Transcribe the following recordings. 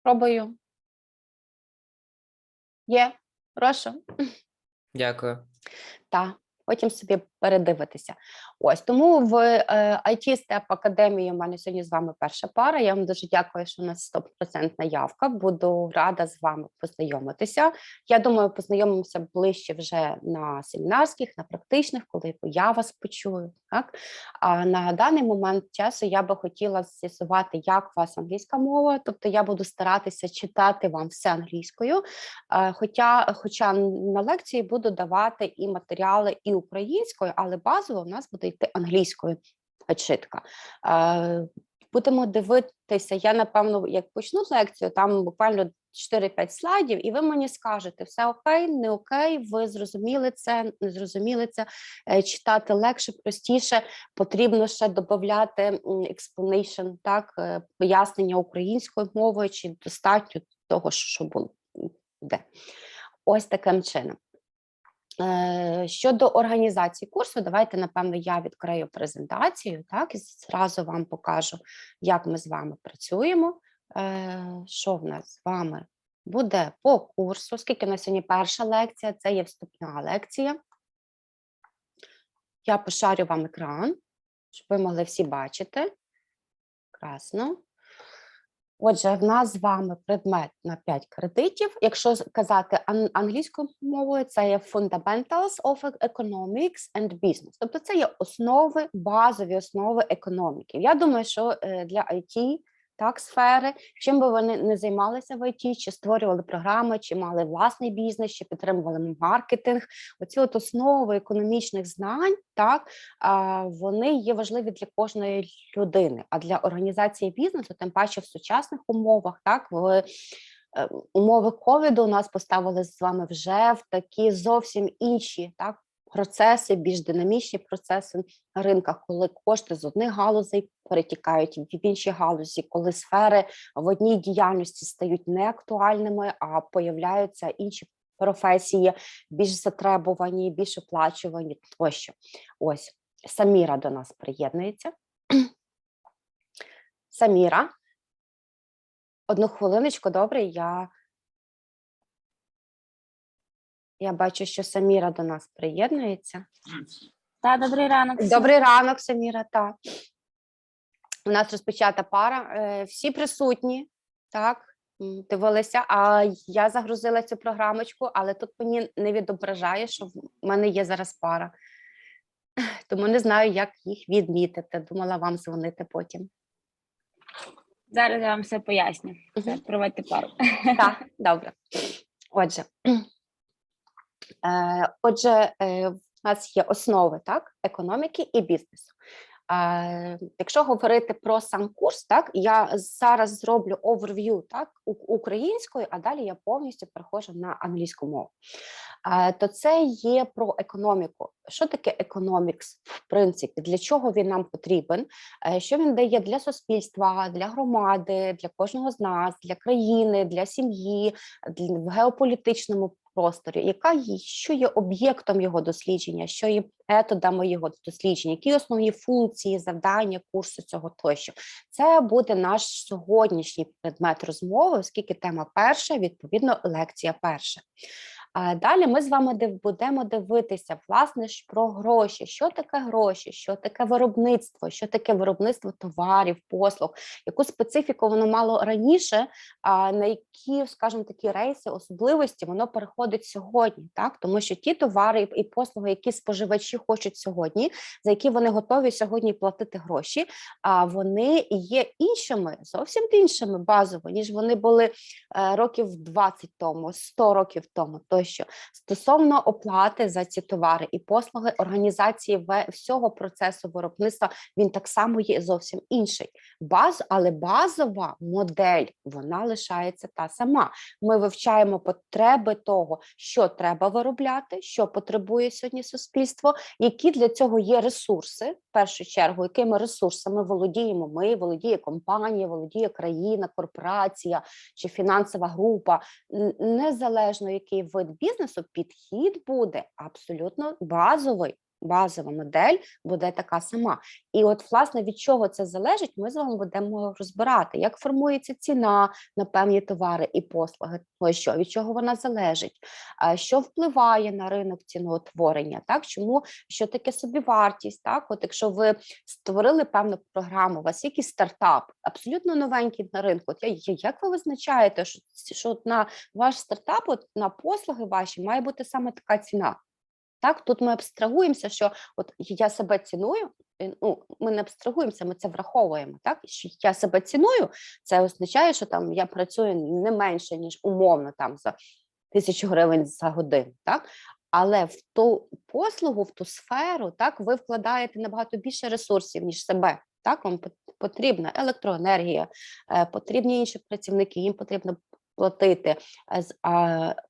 Пробую. Є. Прошу. Дякую. Так, потім собі передивитися. Ось, тому в IT Step Академії у мене сьогодні з вами перша пара. Я вам дуже дякую, що у нас 100% явка. Буду рада з вами познайомитися. Я думаю, познайомимося ближче вже на семінарських, на практичних, коли я вас почую. Так? А на даний момент часу я би хотіла з'ясувати, як у вас англійська мова. Тобто я буду старатися читати вам все англійською, хоча на лекції буду давати і матеріали і українською, але базово у нас буде йти англійською читка. Будемо дивитися, я, напевно, як почну лекцію, там буквально 4-5 слайдів, і ви мені скажете, все окей, не окей, ви зрозуміли це, не зрозуміли це, читати легше, простіше, потрібно ще додати explanation, так, пояснення українською мовою, чи достатньо того, що було. Ось таким чином. Щодо організації курсу, давайте, напевно, я відкрию презентацію, так, і зразу вам покажу, як ми з вами працюємо, що в нас з вами буде по курсу, оскільки на сьогодні перша лекція, це є вступна лекція. Я пошарю вам екран, щоб ви могли всі бачити. Красно. Отже, в нас з вами предмет на 5 кредитів. Якщо казати англійською мовою, це є Fundamentals of Economics and Business. Тобто це є основи, базові основи економіки. Я думаю, що для IT, так, сфери, чим би вони не займалися в IT, чи створювали програми, чи мали власний бізнес, чи підтримували маркетинг, оці от основи економічних знань, так, вони є важливі для кожної людини. А для організації бізнесу, тим паче в сучасних умовах, так, в умови ковіду у нас поставили з вами вже в такі зовсім інші, так, процеси, більш динамічні процеси на ринках, коли кошти з одних галузей перетікають в інші галузі, коли сфери в одній діяльності стають неактуальними, а появляються інші професії, більш затребувані, більш оплачувані тощо. Ось, Саміра до нас приєднується. Саміра, одну хвилиночку, добре, я бачу, що Саміра до нас приєднується. Так, добрий ранок. Добрий ранок, Саміра, так. У нас розпочата пара. Всі присутні, так, дивилися, а я загрузила цю програмочку, але тут мені не відображає, що в мене є зараз пара. Тому не знаю, як їх відмітити. Думала вам дзвонити потім. Зараз я вам все поясню. Проводьте пару. Так, добре. Отже, у нас є основи, так, економіки і бізнесу. Якщо говорити про сам курс, так, я зараз зроблю оверв'ю, так, українською, а далі я повністю переходжу на англійську мову. То це є про економіку. Що таке економікс, в принципі, для чого він нам потрібен, що він дає для суспільства, для громади, для кожного з нас, для країни, для сім'ї, в геополітичному просторі, що є об'єктом його дослідження, що є методами його дослідження, які основні функції, завдання курсу цього тощо. Це буде наш сьогоднішній предмет розмови, оскільки тема перша, відповідно, лекція перша. Далі ми з вами будемо дивитися, власне, ж про гроші. Що таке гроші, що таке виробництво, що таке виробництво товарів, послуг, яку специфіку воно мало раніше, на які, скажімо, такі рейси, особливості воно переходить сьогодні, так? Тому що ті товари і послуги, які споживачі хочуть сьогодні, за які вони готові сьогодні платити гроші, вони є іншими, зовсім іншими базово, ніж вони були років 20 тому, 100 років тому. Тощо. Стосовно оплати за ці товари і послуги, організації всього процесу виробництва, він так само є зовсім інший. Але базова модель, вона лишається та сама. Ми вивчаємо потреби того, що треба виробляти, що потребує сьогодні суспільство, які для цього є ресурси, в першу чергу, якими ресурсами володіємо ми, володіє компанія, володіє країна, корпорація чи фінансова група. Незалежно, який вид бізнесу, підхід буде абсолютно базовий. базова модель буде така сама. І от, власне, від чого це залежить, ми з вами будемо розбирати, як формується ціна на певні товари і послуги, тощо, від чого вона залежить, що впливає на ринок ціноутворення, так, чому, що таке собівартість, так, от якщо ви створили певну програму, у вас якийсь стартап, абсолютно новенький на ринку, от як ви визначаєте, що на ваш стартап, от на послуги ваші має бути саме така ціна? Так, тут ми абстрагуємося, що от я себе ціную, ну, ми не абстрагуємося, ми це враховуємо, так, що я себе ціную, це означає, що там я працюю не менше, ніж умовно там за 1000 гривень за годину, так, але в ту послугу, в ту сферу, так, ви вкладаєте набагато більше ресурсів, ніж себе, так, вам потрібна електроенергія, потрібні інші працівники, їм потрібно платити,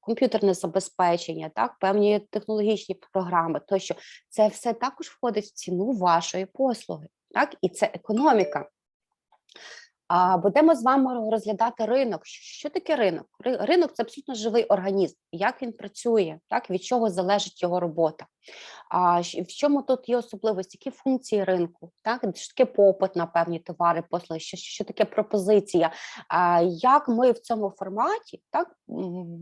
комп'ютерне забезпечення, так, певні технологічні програми, тощо це все також входить в ціну вашої послуги, так, і це економіка. Будемо з вами розглядати ринок. Що таке ринок? Ринок – це абсолютно живий організм. Як він працює, так, від чого залежить його робота. В чому тут є особливості, які функції ринку, так, що таке попит на певні товари, послуги, що таке пропозиція, як ми в цьому форматі, так,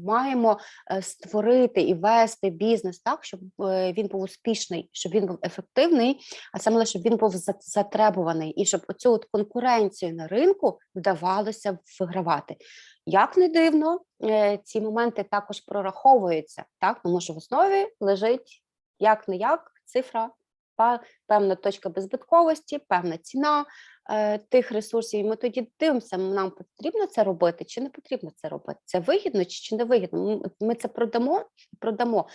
маємо створити і вести бізнес так, щоб він був успішний, щоб він був ефективний, а саме, щоб він був затребуваний і щоб оцю от конкуренцію на ринку вдавалося вигравати. Як не дивно, ці моменти також прораховуються, так, тому що в основі лежить як-не-як цифра, певна точка беззбитковості, певна ціна тих ресурсів. І ми тоді дивимося, нам потрібно це робити чи не потрібно це робити. Це вигідно чи не вигідно? Ми це продамо.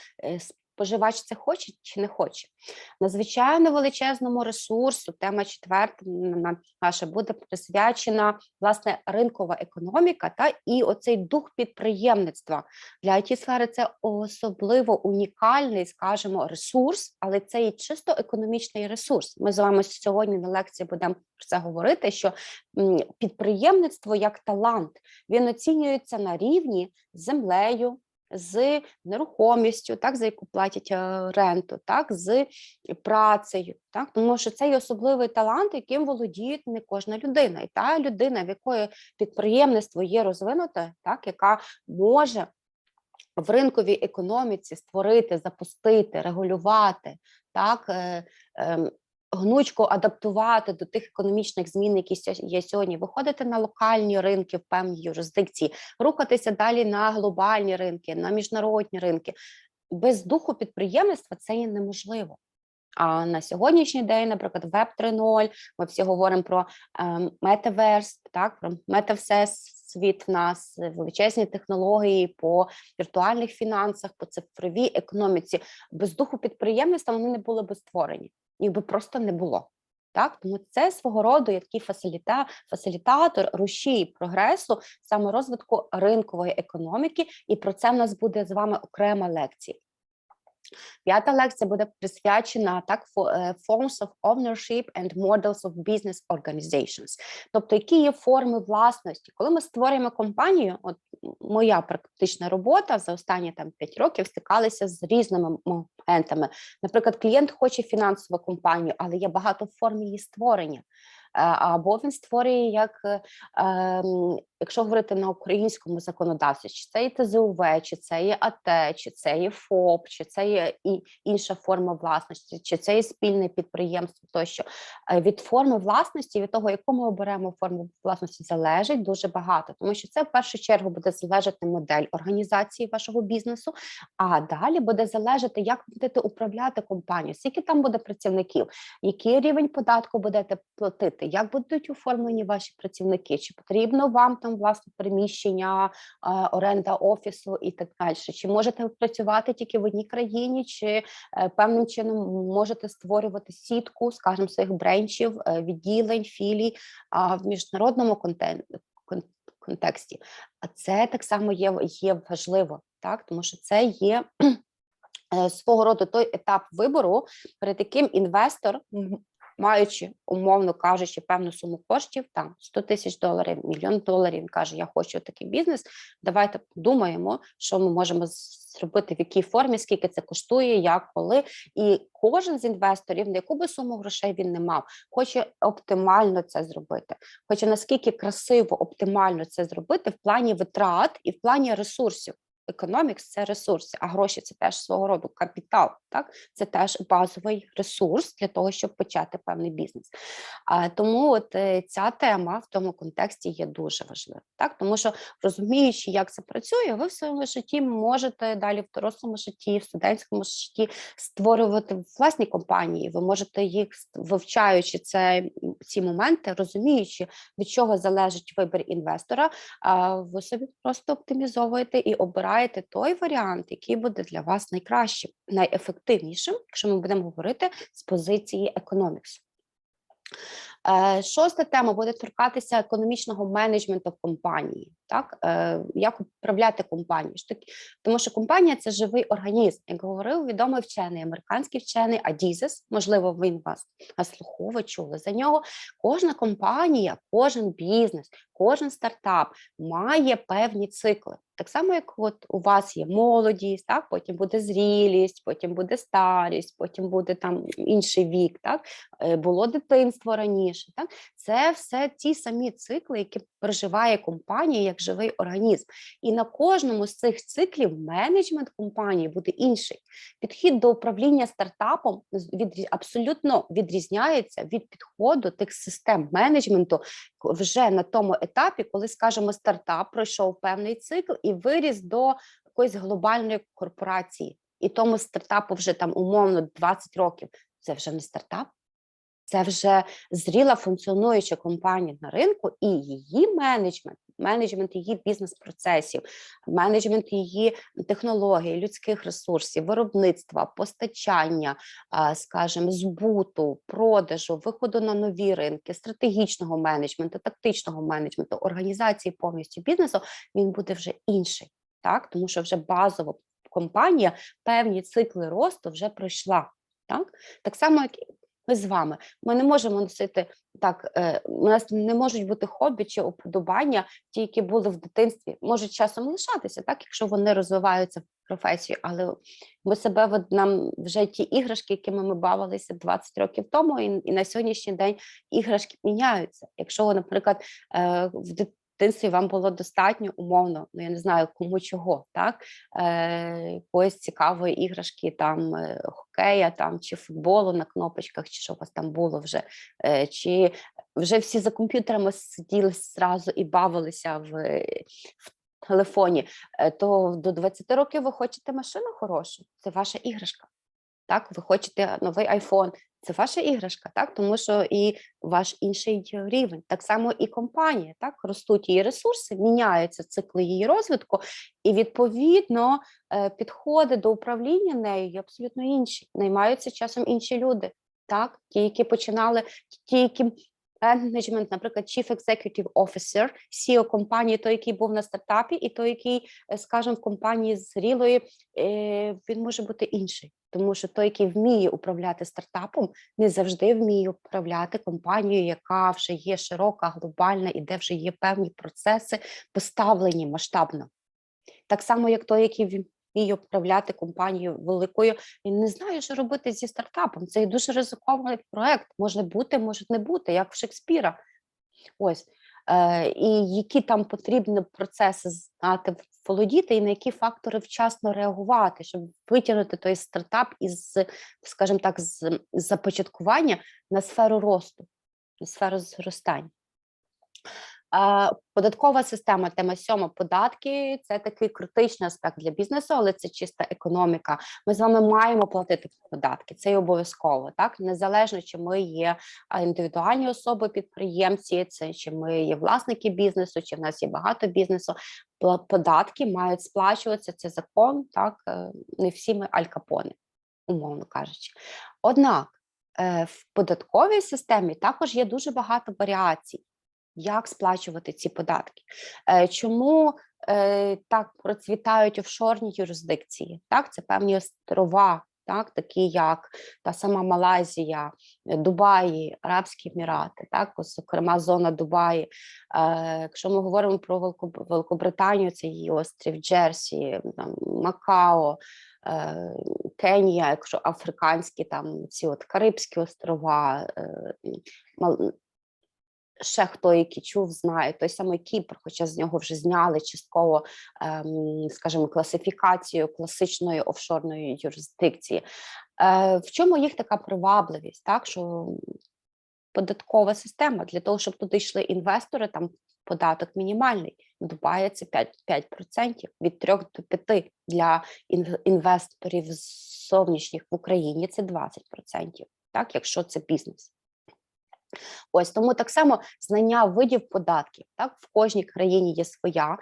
Споживач це хоче чи не хоче. Надзвичайно величезному ресурсу, тема 4 наша буде присвячена, власне, ринкова економіка та і оцей дух підприємництва. Для IT-сфери це особливо унікальний, скажімо, ресурс, але це і чисто економічний ресурс. Ми з вами сьогодні на лекції будемо про це говорити, що підприємництво як талант, він оцінюється на рівні з землею, з нерухомістю, так, за яку платять ренту, так, з працею, так, тому що це є особливий талант, яким володіє не кожна людина. І та людина, в якої підприємництво є розвинуте, так, яка може в ринковій економіці створити, запустити, регулювати, так, гнучко адаптувати до тих економічних змін, які є сьогодні, виходити на локальні ринки в певній юрисдикції, рухатися далі на глобальні ринки, на міжнародні ринки. Без духу підприємництва це є неможливо. А на сьогоднішній день, наприклад, Web 3.0, ми всі говоримо про метаверс, так, про метавсесвіт в нас, величезні технології по віртуальних фінансах, по цифровій економіці. Без духу підприємництва вони не були б створені. Їх би просто не було. Так? Тому це свого роду такий фасилітатор, рушій прогресу, саме розвитку ринкової економіки, і про це в нас буде з вами окрема лекція. 5-та лекція буде присвячена так, Forms of Ownership and Models of Business Organizations. Тобто, які є форми власності. Коли ми створюємо компанію, от моя практична робота за останні 5 років стикалася з різними моментами. Наприклад, клієнт хоче фінансову компанію, але є багато форм її створення. Або він створює, як, якщо говорити на українському законодавстві, чи це є ТЗУВ, чи це є АТ, чи це є ФОП, чи це є інша форма власності, чи це є спільне підприємство тощо. Від форми власності, від того, яку ми оберемо форму власності, залежить дуже багато, тому що це в першу чергу буде залежати модель організації вашого бізнесу, а далі буде залежати, як ви будете управляти компанією, скільки там буде працівників, який рівень податку будете платити, як будуть оформлені ваші працівники, чи потрібно вам там власне приміщення, оренда офісу і так далі, чи можете працювати тільки в одній країні, чи певним чином можете створювати сітку, скажімо, своїх бренчів, відділень, філій в міжнародному контексті. А це так само є важливо, так? Тому що це є свого роду той етап вибору, перед яким інвестор маючи, умовно кажучи, певну суму коштів, там $100 тисяч, $1 мільйон, він каже, я хочу такий бізнес, давайте подумаємо, що ми можемо зробити, в якій формі, скільки це коштує, як, коли. І кожен з інвесторів, на яку би суму грошей він не мав, хоче оптимально це зробити, хоче наскільки красиво, оптимально це зробити в плані витрат і в плані ресурсів. Економікс – це ресурси, а гроші – це теж свого роду капітал, так? Це теж базовий ресурс для того, щоб почати певний бізнес. Тому от ця тема в тому контексті є дуже важлива, так? Тому що, розуміючи, як це працює, ви в своєму житті можете далі в дорослому житті, в студентському житті створювати власні компанії, ви можете їх, вивчаючи ці моменти, розуміючи, від чого залежить вибір інвестора, ви собі просто оптимізовуєте і обираєте той варіант, який буде для вас найкращим, найефективнішим, якщо ми будемо говорити з позиції економіксу. Шоста тема буде торкатися економічного менеджменту в компанії. Так? Як управляти компанією? Тому що компанія – це живий організм. Як говорив відомий вчений, американський вчений Адізес, можливо, він вас наслухово чули за нього. Кожна компанія, кожен бізнес, кожен стартап має певні цикли. Так само, як от у вас є молодість, так? Потім буде зрілість, потім буде старість, потім буде там інший вік, так? Було дитинство раніше. Так? Це все ті самі цикли, які проживає компанія як живий організм. І на кожному з цих циклів менеджмент компанії буде інший. Підхід до управління стартапом абсолютно відрізняється від підходу тих систем менеджменту вже на тому етапі, коли, скажімо, стартап пройшов певний цикл і виріс до якоїсь глобальної корпорації. І тому стартапу вже там умовно 20 років. Це вже не стартап. Це вже зріла функціонуюча компанія на ринку, і її менеджмент її бізнес-процесів, менеджмент її технологій, людських ресурсів, виробництва, постачання, скажімо, збуту, продажу, виходу на нові ринки, стратегічного менеджменту, тактичного менеджменту, організації повністю бізнесу, він буде вже інший, так? Тому що вже базово компанія певні цикли росту вже пройшла. Так само, як ми з вами. Ми не можемо носити так, у нас не можуть бути хобі чи уподобання, ті, які були в дитинстві, можуть часом лишатися, так, якщо вони розвиваються в професію, але ми себе, нам вже ті іграшки, якими ми бавилися 20 років тому, і на сьогоднішній день іграшки міняються. Якщо, наприклад, в дитинстві вам було достатньо умовно, я не знаю, кому чого, так, якоїсь цікавої іграшки, там, хокея, там, чи футболу на кнопочках, чи що у вас там було вже, чи вже всі за комп'ютерами сиділи зразу і бавилися в телефоні, то до 20 років ви хочете машину хорошу, це ваша іграшка. Так, ви хочете новий iPhone, це ваша іграшка, так, тому що і ваш інший рівень. Так само і компанія, так, ростуть її ресурси, міняються цикли її розвитку, і відповідно підходи до управління нею є абсолютно інші. Наймаються часом інші люди, так, ті, які починали, ті, які менеджмент, наприклад, Chief Executive Officer, CEO компанії, той, який був на стартапі, і той, який, скажімо, в компанії зрілої, він може бути інший. Тому що той, який вміє управляти стартапом, не завжди вміє управляти компанією, яка вже є широка, глобальна, і де вже є певні процеси поставлені масштабно. Так само, як той, який вміє управляти компанією великою, він не знає, що робити зі стартапом. Це дуже ризикований проект. Може бути, може не бути, як в Шекспіра. Ось. І які там потрібні процеси знати, володіти, і на які фактори вчасно реагувати, щоб витягнути той стартап із, скажімо так, з започаткування на сферу росту, на сферу зростання. Податкова система, тема 7, податки – це такий критичний аспект для бізнесу, але це чиста економіка. Ми з вами маємо платити податки, це і обов'язково, так? Незалежно, чи ми є індивідуальні особи, підприємці, чи ми є власники бізнесу, чи в нас є багато бізнесу, податки мають сплачуватися, це закон, так? Не всі ми Аль Капоне, умовно кажучи. Однак в податковій системі також є дуже багато варіацій. Як сплачувати ці податки? Чому так процвітають офшорні юрисдикції? Так, це певні острова, так, такі як та сама Малайзія, Дубаї, Арабські Емірати, так, зокрема зона Дубаї. Якщо ми говоримо про Великобританію, це її острів Джерсі, там, Макао, Кенія, якщо африканські, там ці от Карибські острова, ще хто, який чув, знає, той самий Кіпр, хоча з нього вже зняли частково, скажімо, класифікацію класичної офшорної юрисдикції. В чому їх така привабливість, так, що податкова система, для того, щоб туди йшли інвестори, там податок мінімальний, в Дубаї це 5%, від 3 до 5 для інвесторів зовнішніх в Україні це 20%, так, якщо це бізнес. Ось тому так само знання видів податків. Так, в кожній країні є своя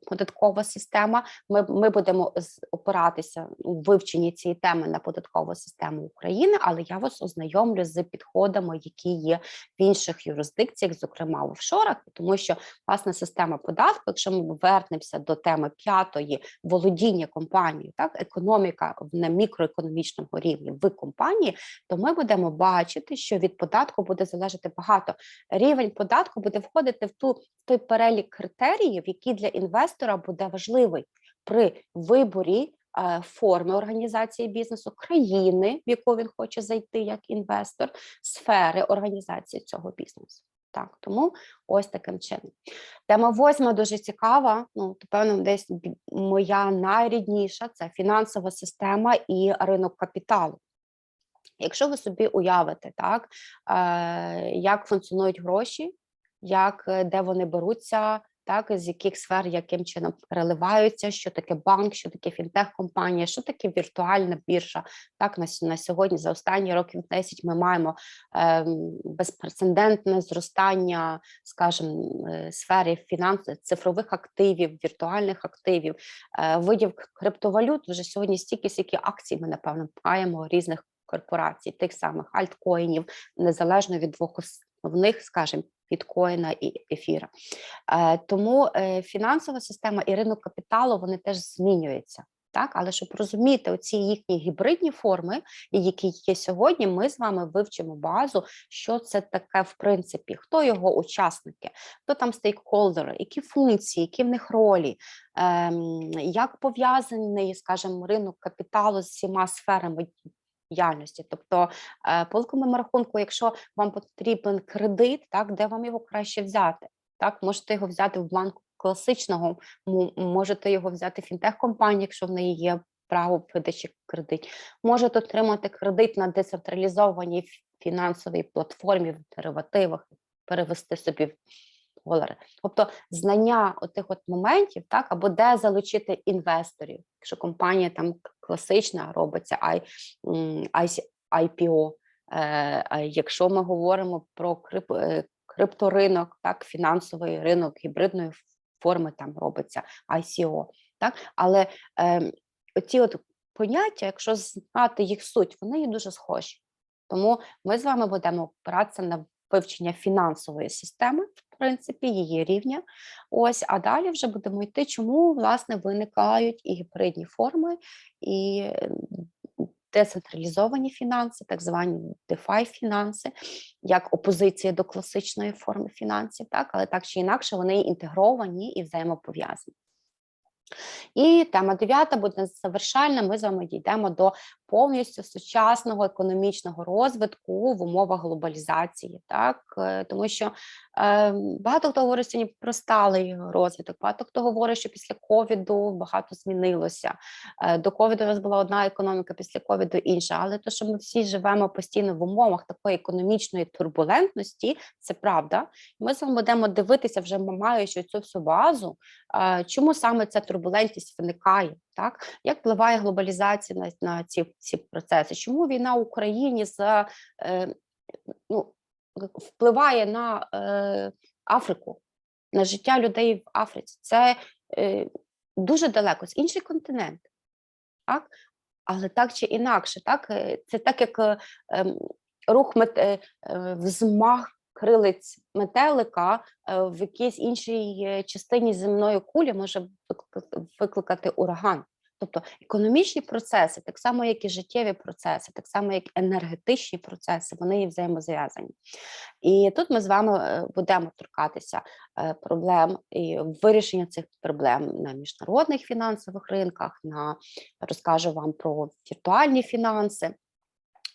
податкова система. Ми будемо опиратися у вивченні цієї теми на податкову систему України, але я вас ознайомлю з підходами, які є в інших юрисдикціях, зокрема в офшорах, тому що власне система податку, якщо ми повернемося до теми 5-ї, володіння компанією, так, економіка на мікроекономічному рівні в компанії, то ми будемо бачити, що від податку буде залежати багато. Рівень податку буде входити в той перелік критеріїв, який для інвестора буде важливий при виборі форми організації бізнесу, країни, в яку він хоче зайти як інвестор, сфери організації цього бізнесу. Так, тому ось таким чином. Тема 8 дуже цікава, ну, певно, десь моя найрідніша – це фінансова система і ринок капіталу. Якщо ви собі уявите, так, як функціонують гроші, де вони беруться, так, з яких сфер, яким чином переливаються, що таке банк, що таке фінтех-компанія, що таке віртуальна біржа. Так, на сьогодні, за останні років 10 ми маємо безпрецедентне зростання, скажімо, сфери фінансів, цифрових активів, віртуальних активів, видів криптовалют. Вже сьогодні стільки акцій ми, напевно, маємо різних корпорацій, тих самих альткоїнів, незалежно від двох основних, скажімо, біткоїна і ефіра. Тому фінансова система і ринок капіталу, вони теж змінюються. Так? Але щоб розуміти оці їхні гібридні форми, які є сьогодні, ми з вами вивчимо базу, що це таке в принципі, хто його учасники, хто там стейкхолдери, які функції, які в них ролі, як пов'язаний, скажімо, ринок капіталу з всіма сферами діяльності. Тобто, по великому рахунку, якщо вам потрібен кредит, так, де вам його краще взяти? Так, можете його взяти в банку класичного, можете його взяти в фінтех-компанії, якщо в неї є право видачі кредит. Можете отримати кредит на децентралізованій фінансовій платформі, в деривативах, перевести собі в долари. Тобто знання отих от моментів, так, або де залучити інвесторів, якщо компанія там класична робиться IPO, якщо ми говоримо про крипторинок, так, фінансовий ринок гібридної форми там робиться ICO, так, але оці от поняття, якщо знати їх суть, вони є дуже схожі. Тому ми з вами будемо опиратися на вивчення фінансової системи, в принципі, її рівня. Ось, а далі вже будемо йти, чому, власне, виникають і гібридні форми, і децентралізовані фінанси, так звані DeFi-фінанси, як опозиція до класичної форми фінансів, так, але так чи інакше вони інтегровані і взаємопов'язані. І тема 9 буде завершальна, ми з вами дійдемо до повністю сучасного економічного розвитку в умовах глобалізації, так, тому що багато хто говорить сьогодні про сталий розвиток, багато хто говорить, що після ковіду багато змінилося, до ковіду у нас була одна економіка, після ковіду інша, але то, що ми всі живемо постійно в умовах такої економічної турбулентності, це правда, ми з вами будемо дивитися, вже маючи цю всю базу, чому саме ця турбулентність виникає, так? Як впливає глобалізація на ці процеси? Чому війна в Україні впливає на Африку, на життя людей в Африці? Це дуже далеко, з інший континент, так? Але так чи інакше, так? Це так, як рух взмах крилиць метелика в якійсь іншій частині земної кулі може викликати ураган. Тобто економічні процеси, так само, як і життєві процеси, так само, як енергетичні процеси, вони є взаємозв'язані. І тут ми з вами будемо торкатися проблем і вирішення цих проблем на міжнародних фінансових ринках, розкажу вам про віртуальні фінанси.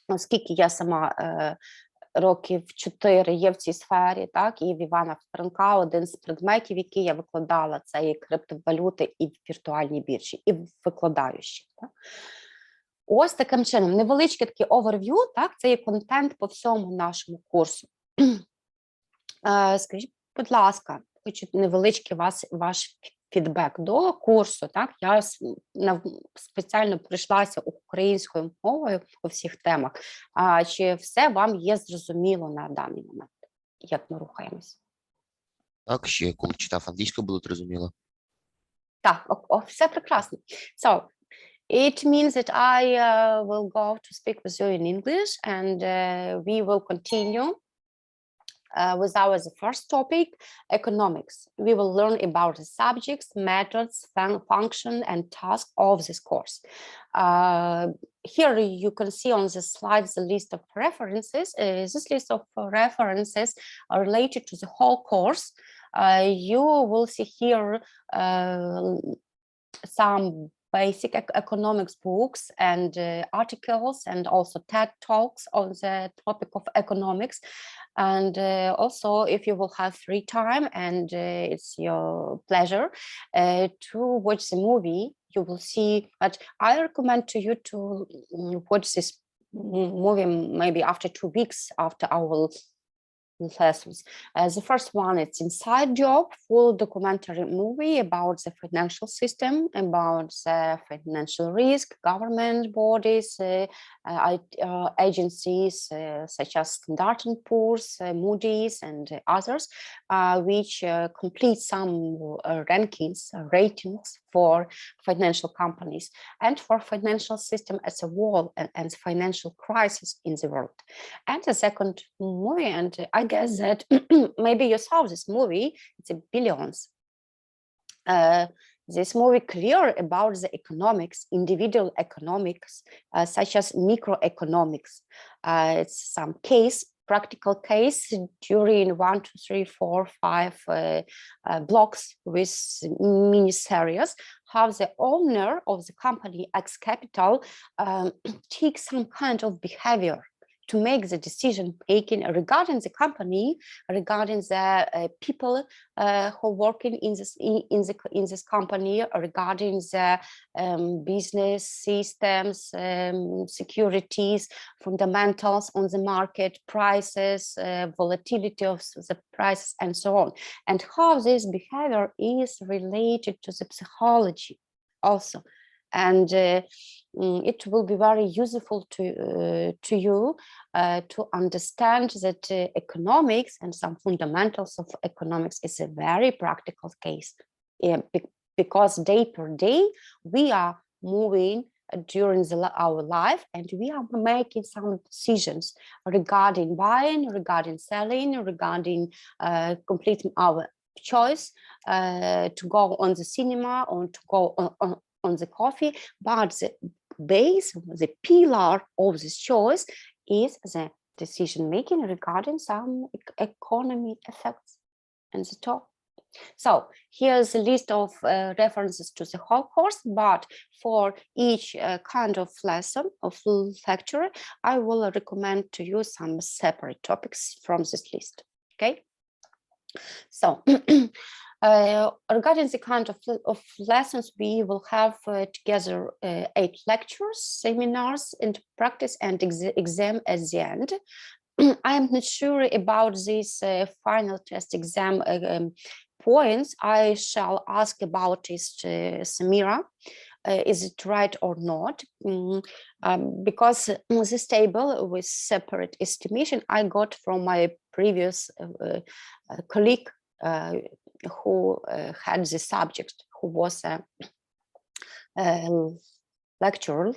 Оскільки я сама років 4 є в цій сфері, так, і в Івана Франка один з предметів, який я викладала, це і криптовалюти, і віртуальні біржі, і викладаю ще. Так. Ось таким чином, невеличкий такий оверв'ю, так, це є контент по всьому нашому курсу. Скажіть, будь ласка, хочу невеличкий ваш фідбек до курсу, так, я спеціально прийшлася українською мовою по всіх темах, чи все вам є зрозуміло на даний момент, як ми рухаємось? Так, ще коли читав англійською, було зрозуміло. Так, все прекрасно. So, it means that I will go to speak with you in English, and we will continue with our first topic, economics. We will learn about the subjects, methods, function, and task of this course. Here you can see on the slides the list of references. This list of references are related to the whole course. You will see here some basic economics books and articles, and also TED Talks on the topic of economics. And also, if you will have free time and it's your pleasure to watch the movie, you will see. But I recommend to you to watch this movie maybe after 2 weeks after our lessons. The first one, it's Inside Job, full documentary movie about the financial system, about the financial risk, government bodies, agencies such as Standard & Poor's, Moody's, and others, which complete some ratings for financial companies and for financial system as a whole, and financial crisis in the world. And the second movie, and I guess that maybe you saw this movie, it's a Billions. This movie clear about the economics, individual economics, such as microeconomics. It's some practical case during 1, 2, 3, 4, 5 blocks with mini series, how the owner of the company X Capital takes some kind of behavior to make the decision making regarding the company, regarding the people who are working in this company, regarding the business systems, securities, fundamentals on the market, prices, volatility of the prices, and so on, and how this behavior is related to the psychology also. And it will be very useful to you to understand that economics and some fundamentals of economics is a very practical case, because day per day we are moving during our life, and we are making some decisions regarding buying, regarding selling, regarding completing our choice to go on the cinema or to go on the coffee. But the base, the pillar of this choice is the decision making regarding some economy effects and the top. So here's a list of references to the whole course, but for each kind of lesson of lecture, I will recommend to you some separate topics from this list. Okay, so regarding the kind of lessons, we will have together 8 lectures, seminars, and practice and exam at the end. I'm not sure about this final test exam points. I shall ask about this Samira. Is it right or not? Because this table with separate estimation I got from my previous colleague who had the subject, who was a lecturer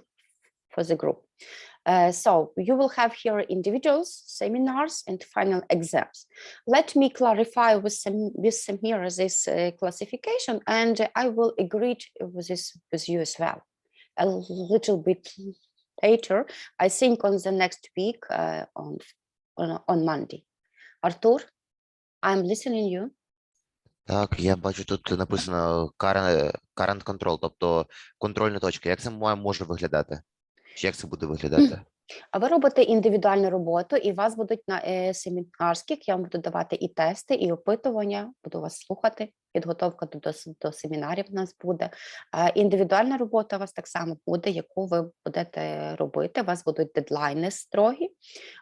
for the group. So you will have here individuals, seminars, and final exams. Let me clarify with Samira this classification, and I will agree with this with you as well. a little bit later, I think on the next week, on Monday. Artur, I'm listening you. Так, я бачу, тут написано current control, тобто контрольна точка. Як це може виглядати? Чи як це буде виглядати? А ви робите індивідуальну роботу, і у вас будуть на семінарських, я вам буду давати і тести, і опитування, буду вас слухати, підготовка до семінарів у нас буде. Індивідуальна робота у вас так само буде, яку ви будете робити, у вас будуть дедлайни строгі,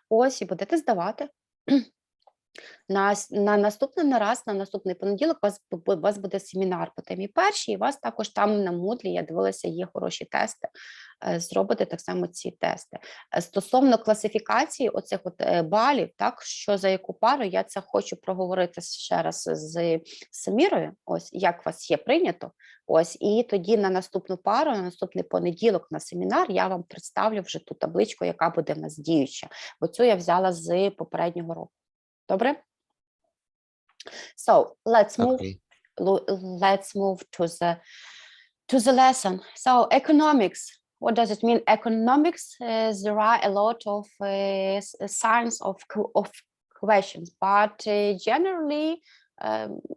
ось, і будете здавати. На наступний понеділок у вас буде семінар по темі першій, і у вас також там на Moodle, я дивилася, є хороші тести, зробите так само ці тести. Стосовно класифікації оцих балів, так, що за яку пару, я це хочу проговорити ще раз з Самірою, ось, як у вас є прийнято, ось, і тоді на наступну пару, на наступний понеділок на семінар я вам представлю вже ту табличку, яка буде в нас діюча, бо цю я взяла з попереднього року. Добре? So let's move to the lesson. So economics. What does it mean? Economics. There are a lot of signs of questions, but generally,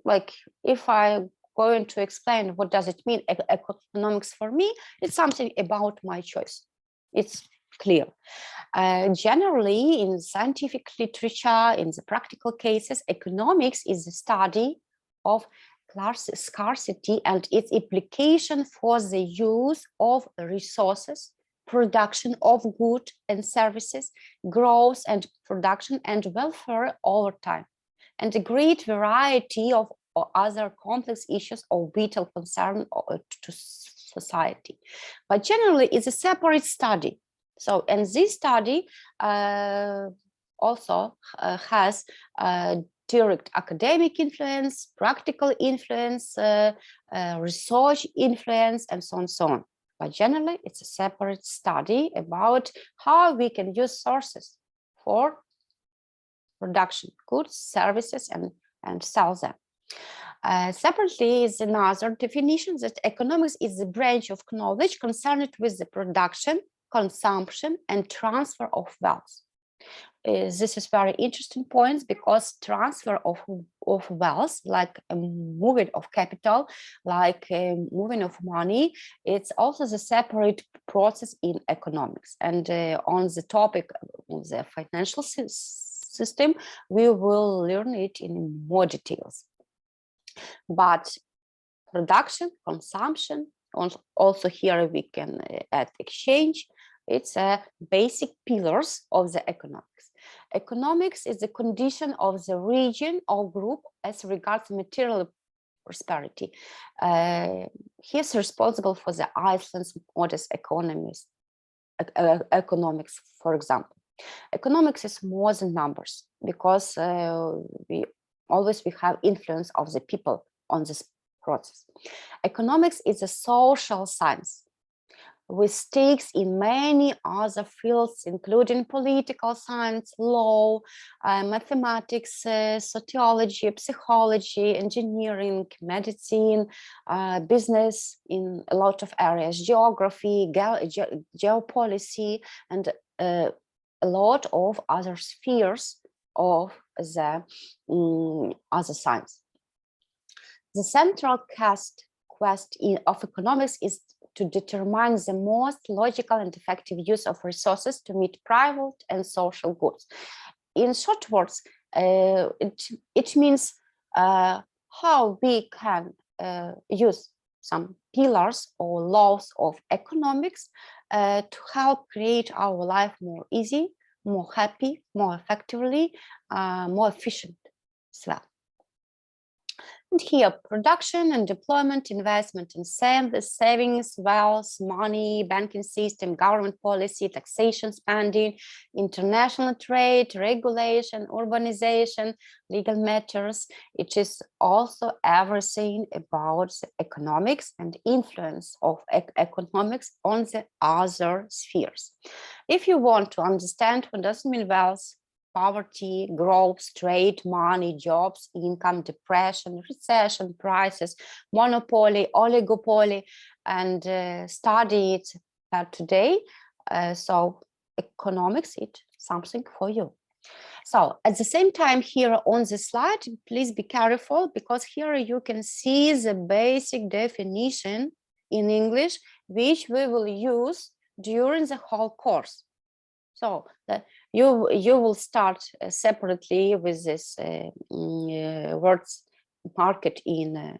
like if I'm going to explain what does it mean economics for me, it's something about my choice. It's clear. Generally, in scientific literature, in the practical cases, economics is the study of scarcity and its implication for the use of resources, production of goods and services, growth and production and welfare over time, and a great variety of other complex issues of vital concern to society. But generally, it's a separate study. So, and this study also has direct academic influence, practical influence, research influence, and so on and so on. But generally, it's a separate study about how we can use sources for production, goods, services, and sell them. Separately is another definition that economics is the branch of knowledge concerned with the production, consumption, and transfer of wealth. This is very interesting point because transfer of wealth, like moving of capital, like moving of money, it's also the separate process in economics. And on the topic of the financial system, we will learn it in more details. But production, consumption, also here we can add exchange. It's a basic pillars of the economics. Economics is the condition of the region or group as regards material prosperity. He's responsible for the Iceland's modest economics, for example. Economics is more than numbers because we have influence of the people on this process. Economics is a social science with stakes in many other fields, including political science, law, mathematics, sociology, psychology, engineering, medicine, business in a lot of areas, geography, geopolicy, and a lot of other spheres of the other science. The central quest of economics is to determine the most logical and effective use of resources to meet private and social goods. In short words, it means how we can use some pillars or laws of economics to help create our life more easy, more happy, more effectively, more efficient as well. And here, production and deployment, investment in savings, wealth, money, banking system, government policy, taxation, spending, international trade, regulation, urbanization, legal matters. It is also everything about the economics and influence of economics on the other spheres. If you want to understand what does it mean wealth, poverty, growth, trade, money, jobs, income, depression, recession, prices, monopoly, oligopoly, and study it today. So economics is something for you. So at the same time here on the slide, please be careful, because here you can see the basic definition in English, which we will use during the whole course. So you will start separately with this words marked in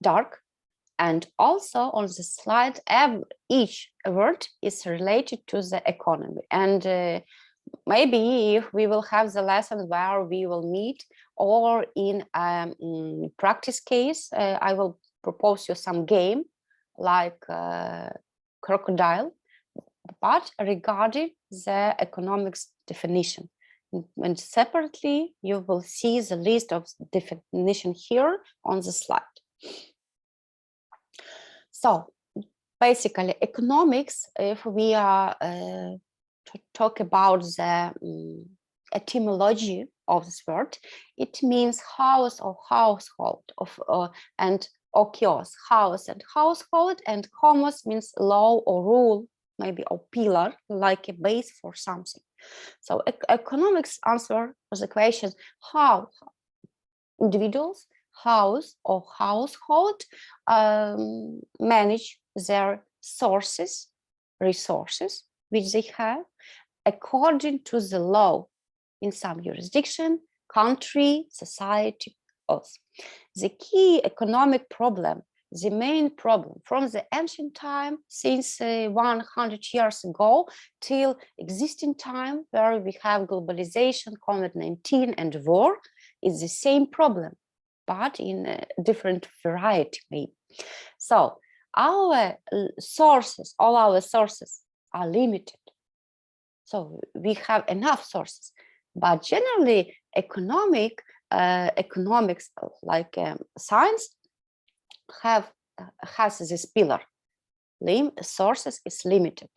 dark. And also on the slide, each word is related to the economy. And maybe if we will have the lesson where we will meet, or in practice case, I will propose you some game like crocodile, but regarding the economics definition. And separately, you will see the list of definition here on the slide. So basically, economics, if we are to talk about the etymology of this word, it means house or household or kiosk, house and household, and commerce means law or rule, maybe or pillar, like a base for something. So economics answer the question how individuals, house or household manage their resources which they have according to the law in some jurisdiction, country, society, also. The key economic problem, the main problem from the ancient time, since 100 years ago till existing time, where we have globalization, COVID-19 and war, is the same problem, but in a different variety maybe. So our sources, all our sources are limited. So we have enough sources, but generally economics, like science, has this pillar. Sources is limited,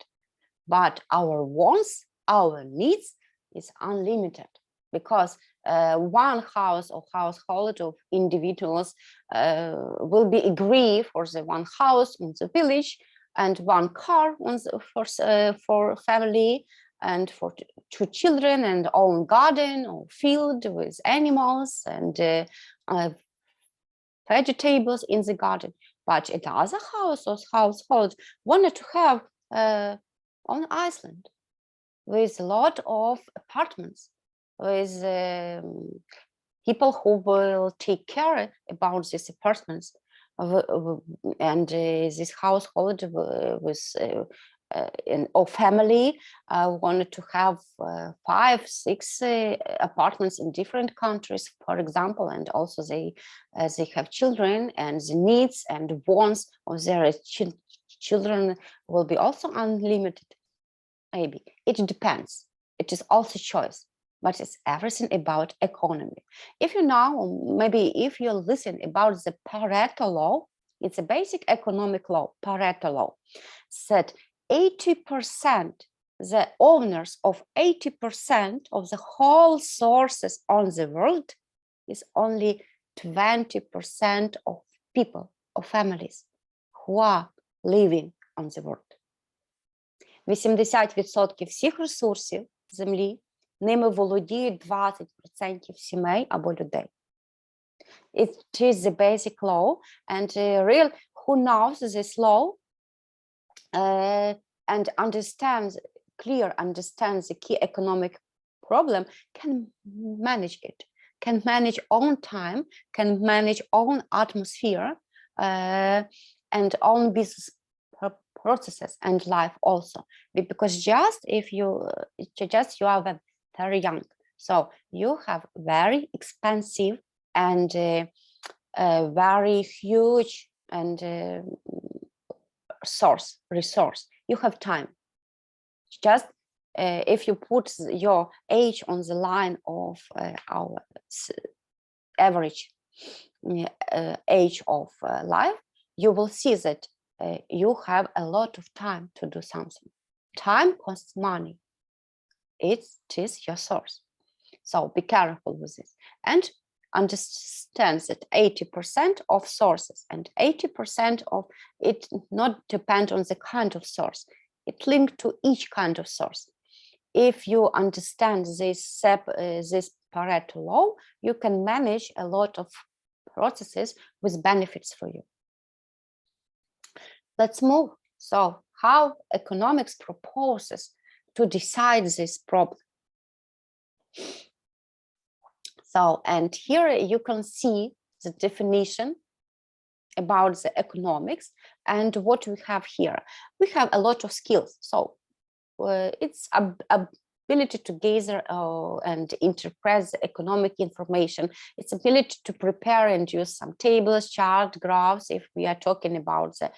but our wants, our needs is unlimited, because one house or household of individuals will be agree for the one house in the village, and one car for family, and for two children, and own garden or field with animals and vegetables in the garden. But another house or household wanted to have on Iceland with a lot of apartments, with people who will take care about these apartments, and this household with or family wanted to have 5, 6 apartments in different countries, for example, and also they have children, and the needs and wants of their children will be also unlimited. Maybe it depends. It is also choice, but it's everything about economy. If you know, maybe if you listen about the Pareto law, it's a basic economic law, Pareto law, said 80%, the owners of 80% of the whole sources on the world is only 20% of people, of families who are living on the world. 80% всіх ресурсів землі, ними володіють 20% сімей або людей. It is the basic law, and who knows this law and understands the key economic problem can manage it, can manage own time, can manage own atmosphere and own business processes and life also. Because just you are very young, so you have very expensive and very huge and resource. You have time. Just if you put your age on the line of our average age of life, you will see that you have a lot of time to do something. Time costs money. It is your source. So be careful with this. And understands that 80% of sources and 80% of it not depend on the kind of source. It linked to each kind of source. If you understand this Pareto law, you can manage a lot of processes with benefits for you. Let's move. So how economics proposes to decide this problem. So, and here you can see the definition about the economics and what we have here. We have a lot of skills. So it's ability to gather and interpret the economic information. It's ability to prepare and use some tables, charts, graphs, if we are talking about the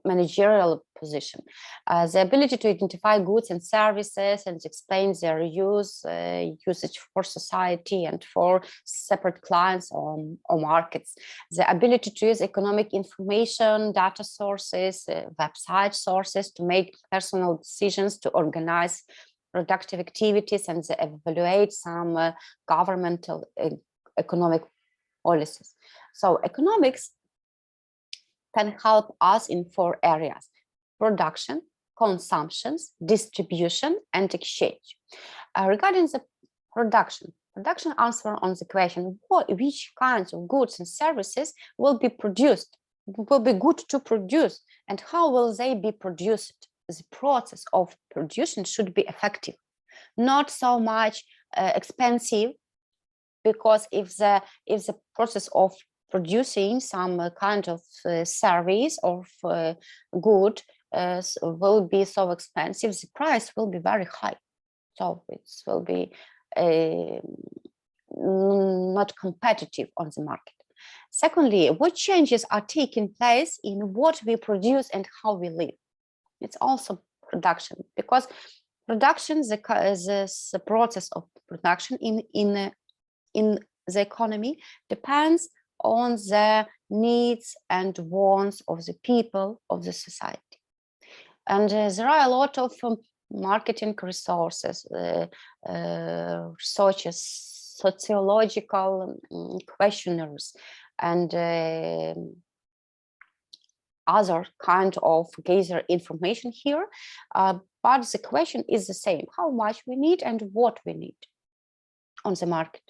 managerial position. The ability to identify goods and services and explain their usage for society and for separate clients or markets. The ability to use economic information, data sources, website sources to make personal decisions, to organize productive activities and evaluate some governmental economic policies. So economics can help us in 4 areas: production, consumptions, distribution, and exchange. Regarding the production answer on the question, which kinds of goods and services will be produced, will be good to produce, and how will they be produced? The process of production should be effective, not so much expensive, because if the process of producing some kind of service or good will be so expensive, the price will be very high. So it will be not competitive on the market. Secondly, what changes are taking place in what we produce and how we live? It's also production, because production, the process of production in the economy depends on the needs and wants of the people of the society. And there are a lot of marketing resources, such as sociological questionnaires and other kind of gather information here, but the question is the same: how much we need and what we need on the market.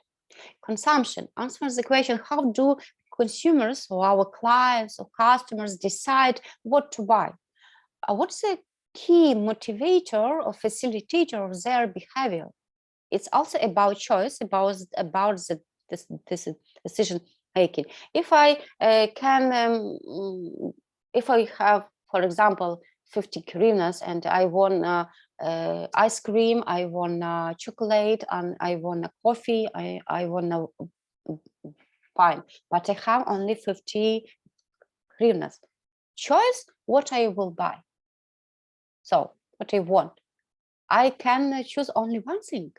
Consumption answers the question: how do consumers or our clients or customers decide what to buy? What's the key motivator or facilitator of their behavior? It's also about choice, about this decision making. If I if I have, for example, 50 hryvnias and I want ice cream, I want chocolate, and I want coffee, I want fine, but I have only 50 hryvnias. Choice what I will buy. So what I want. I can choose only one thing.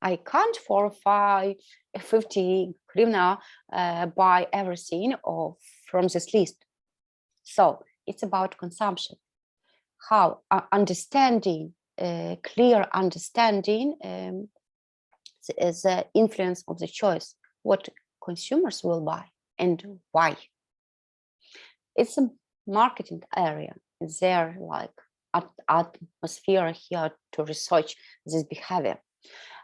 I can't for 50 hryvnia buy everything from this list. So it's about consumption. How understanding, clear understanding the influence of the choice, what consumers will buy and why. It's a marketing area. It's there like atmosphere here to research this behavior.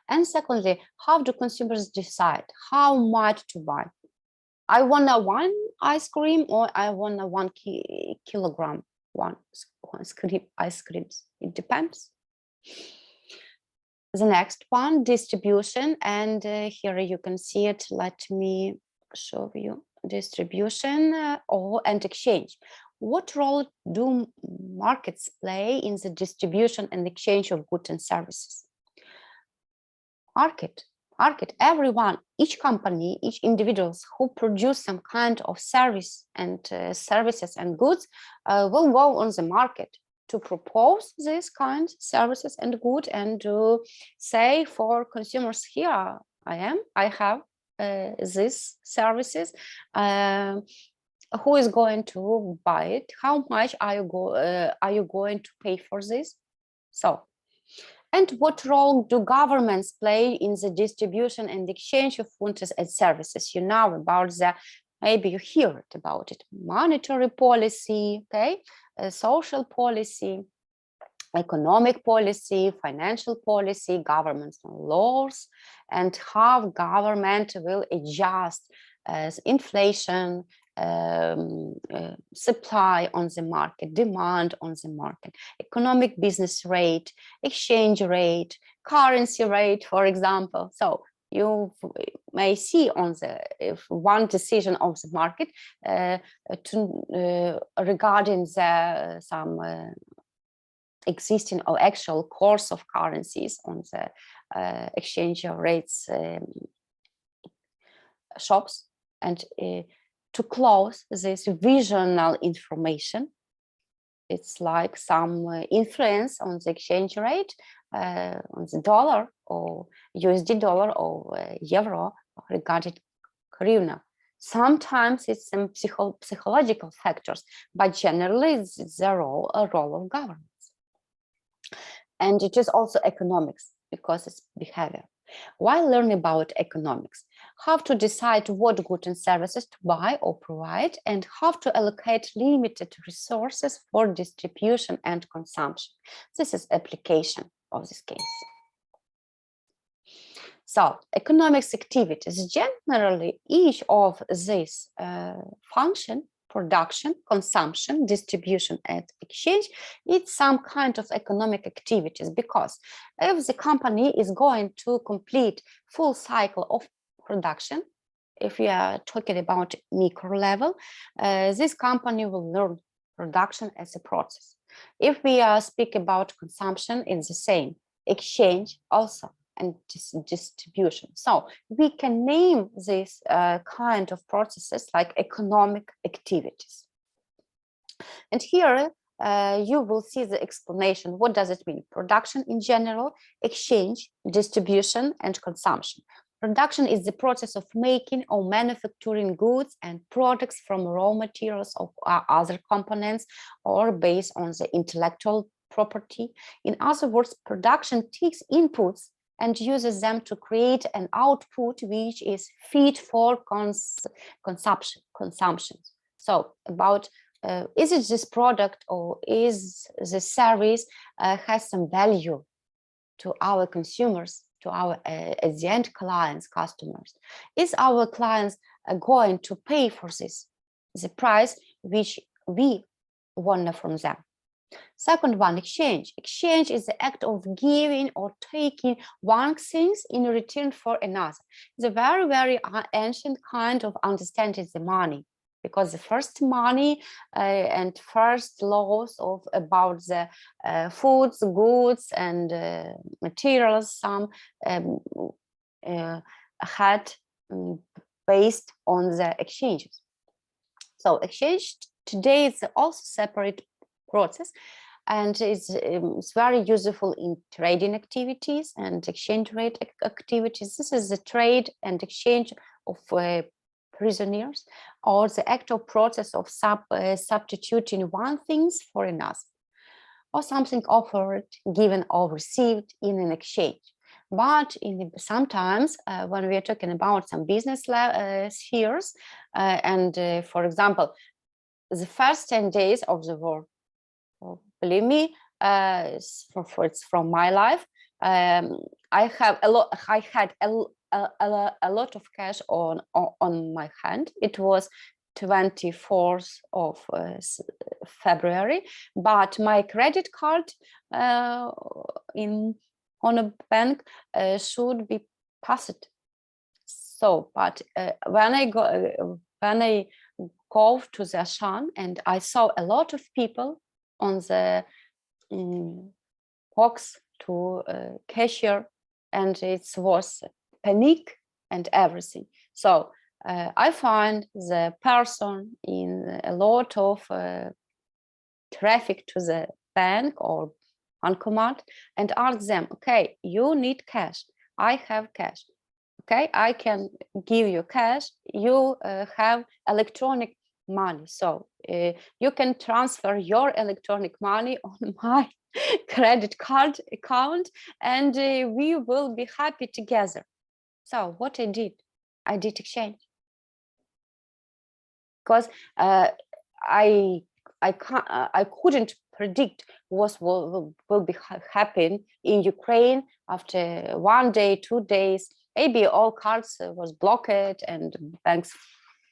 And secondly, how do consumers decide how much to buy? I want one ice cream or I want 1 kilogram ice creams. It depends. The next one, distribution, and here you can see it. Let me show you distribution and exchange. What role do markets play in the distribution and exchange of goods and services? Market, everyone, each company, each individuals who produce some kind of service and services and goods will go on the market to propose this kind of services and goods and to say for consumers, here I have these services. Who is going to buy it? How much are you going to pay for this? So And what role do governments play in the distribution and exchange of goods and services? You know about the, maybe you hear it about it, monetary policy, okay, social policy, economic policy, financial policy, government laws, and how government will adjust inflation, supply on the market, demand on the market, economic business rate, exchange rate, currency rate, for example. So you may see on the one decision of the market regarding the some existing or actual course of currencies on the exchange rates shops, and to close this visual information, it's like some influence on the exchange rate, on the dollar or USD dollar or euro regarding hryvnia. Sometimes it's some psychological factors, but generally it's a role of governments. And it is also economics, because it's behavior. While learning about economics, how to decide what goods and services to buy or provide, and how to allocate limited resources for distribution and consumption. This is application of this case. So, economics activities, generally each of these function, production, consumption, distribution, and exchange, it's some kind of economic activities, because if the company is going to complete full cycle of production, if we are talking about micro level, this company will learn production as a process. If we speak about consumption, it's the same, exchange also, and distribution. So we can name this kind of processes like economic activities. And here you will see the explanation. What does it mean? Production in general, exchange, distribution, and consumption. Production is the process of making or manufacturing goods and products from raw materials or other components, or based on the intellectual property. In other words, production takes inputs and uses them to create an output which is fit for consumption. So about is it this product or is the service has some value to our consumers, to our at the end clients, customers? Is our clients going to pay for this, the price which we want from them? Second one, exchange. Exchange is the act of giving or taking one thing in return for another. It's a very, very ancient kind of understanding the money, because the first money and first laws about the foods, goods, and materials, some had based on the exchanges. So exchange today is also separate process, and it's very useful in trading activities and exchange rate activities. This is the trade and exchange of prisoners, or the actual process of substituting one thing for another, or something offered, given, or received in an exchange. But sometimes when we are talking about some business spheres, and for example, the first 10 days of the war, believe me, it's from my life. I had a lot of cash on my hand. It was 24th of February, but my credit card on a bank should be passed. So, but when I go to the Ashan, and I saw a lot of people on the box to cashier, and it was panic and everything. So I find the person in a lot of traffic to the bank or bancomat, and ask them, okay, you need cash, I have cash, okay, I can give you cash, you have electronic money, so you can transfer your electronic money on my credit card account, and we will be happy together. So what I did exchange, because I couldn't predict what will be happen in Ukraine after 1 day, 2 days. Maybe all cards was blocked and banks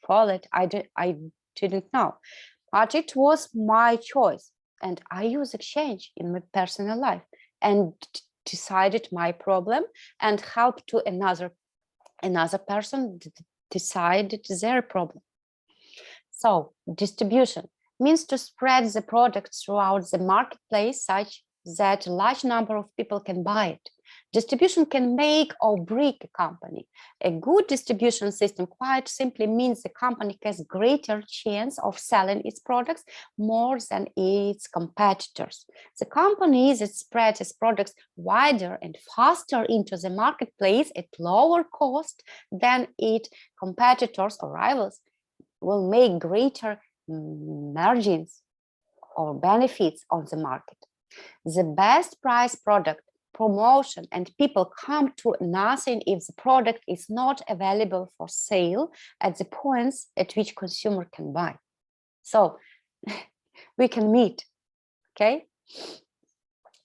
followed. I didn't know, but it was my choice, and I use exchange in my personal life and decided my problem and help to another person decided their problem. So distribution means to spread the product throughout the marketplace such that a large number of people can buy it. Distribution can make or break a company. A good distribution system quite simply means the company has greater chance of selling its products more than its competitors. The company that spreads its products wider and faster into the marketplace at lower cost than its competitors or rivals will make greater margins or benefits on the market. The best price product, promotion, and people come to nothing if the product is not available for sale at the points at which consumer can buy. So we can meet, okay?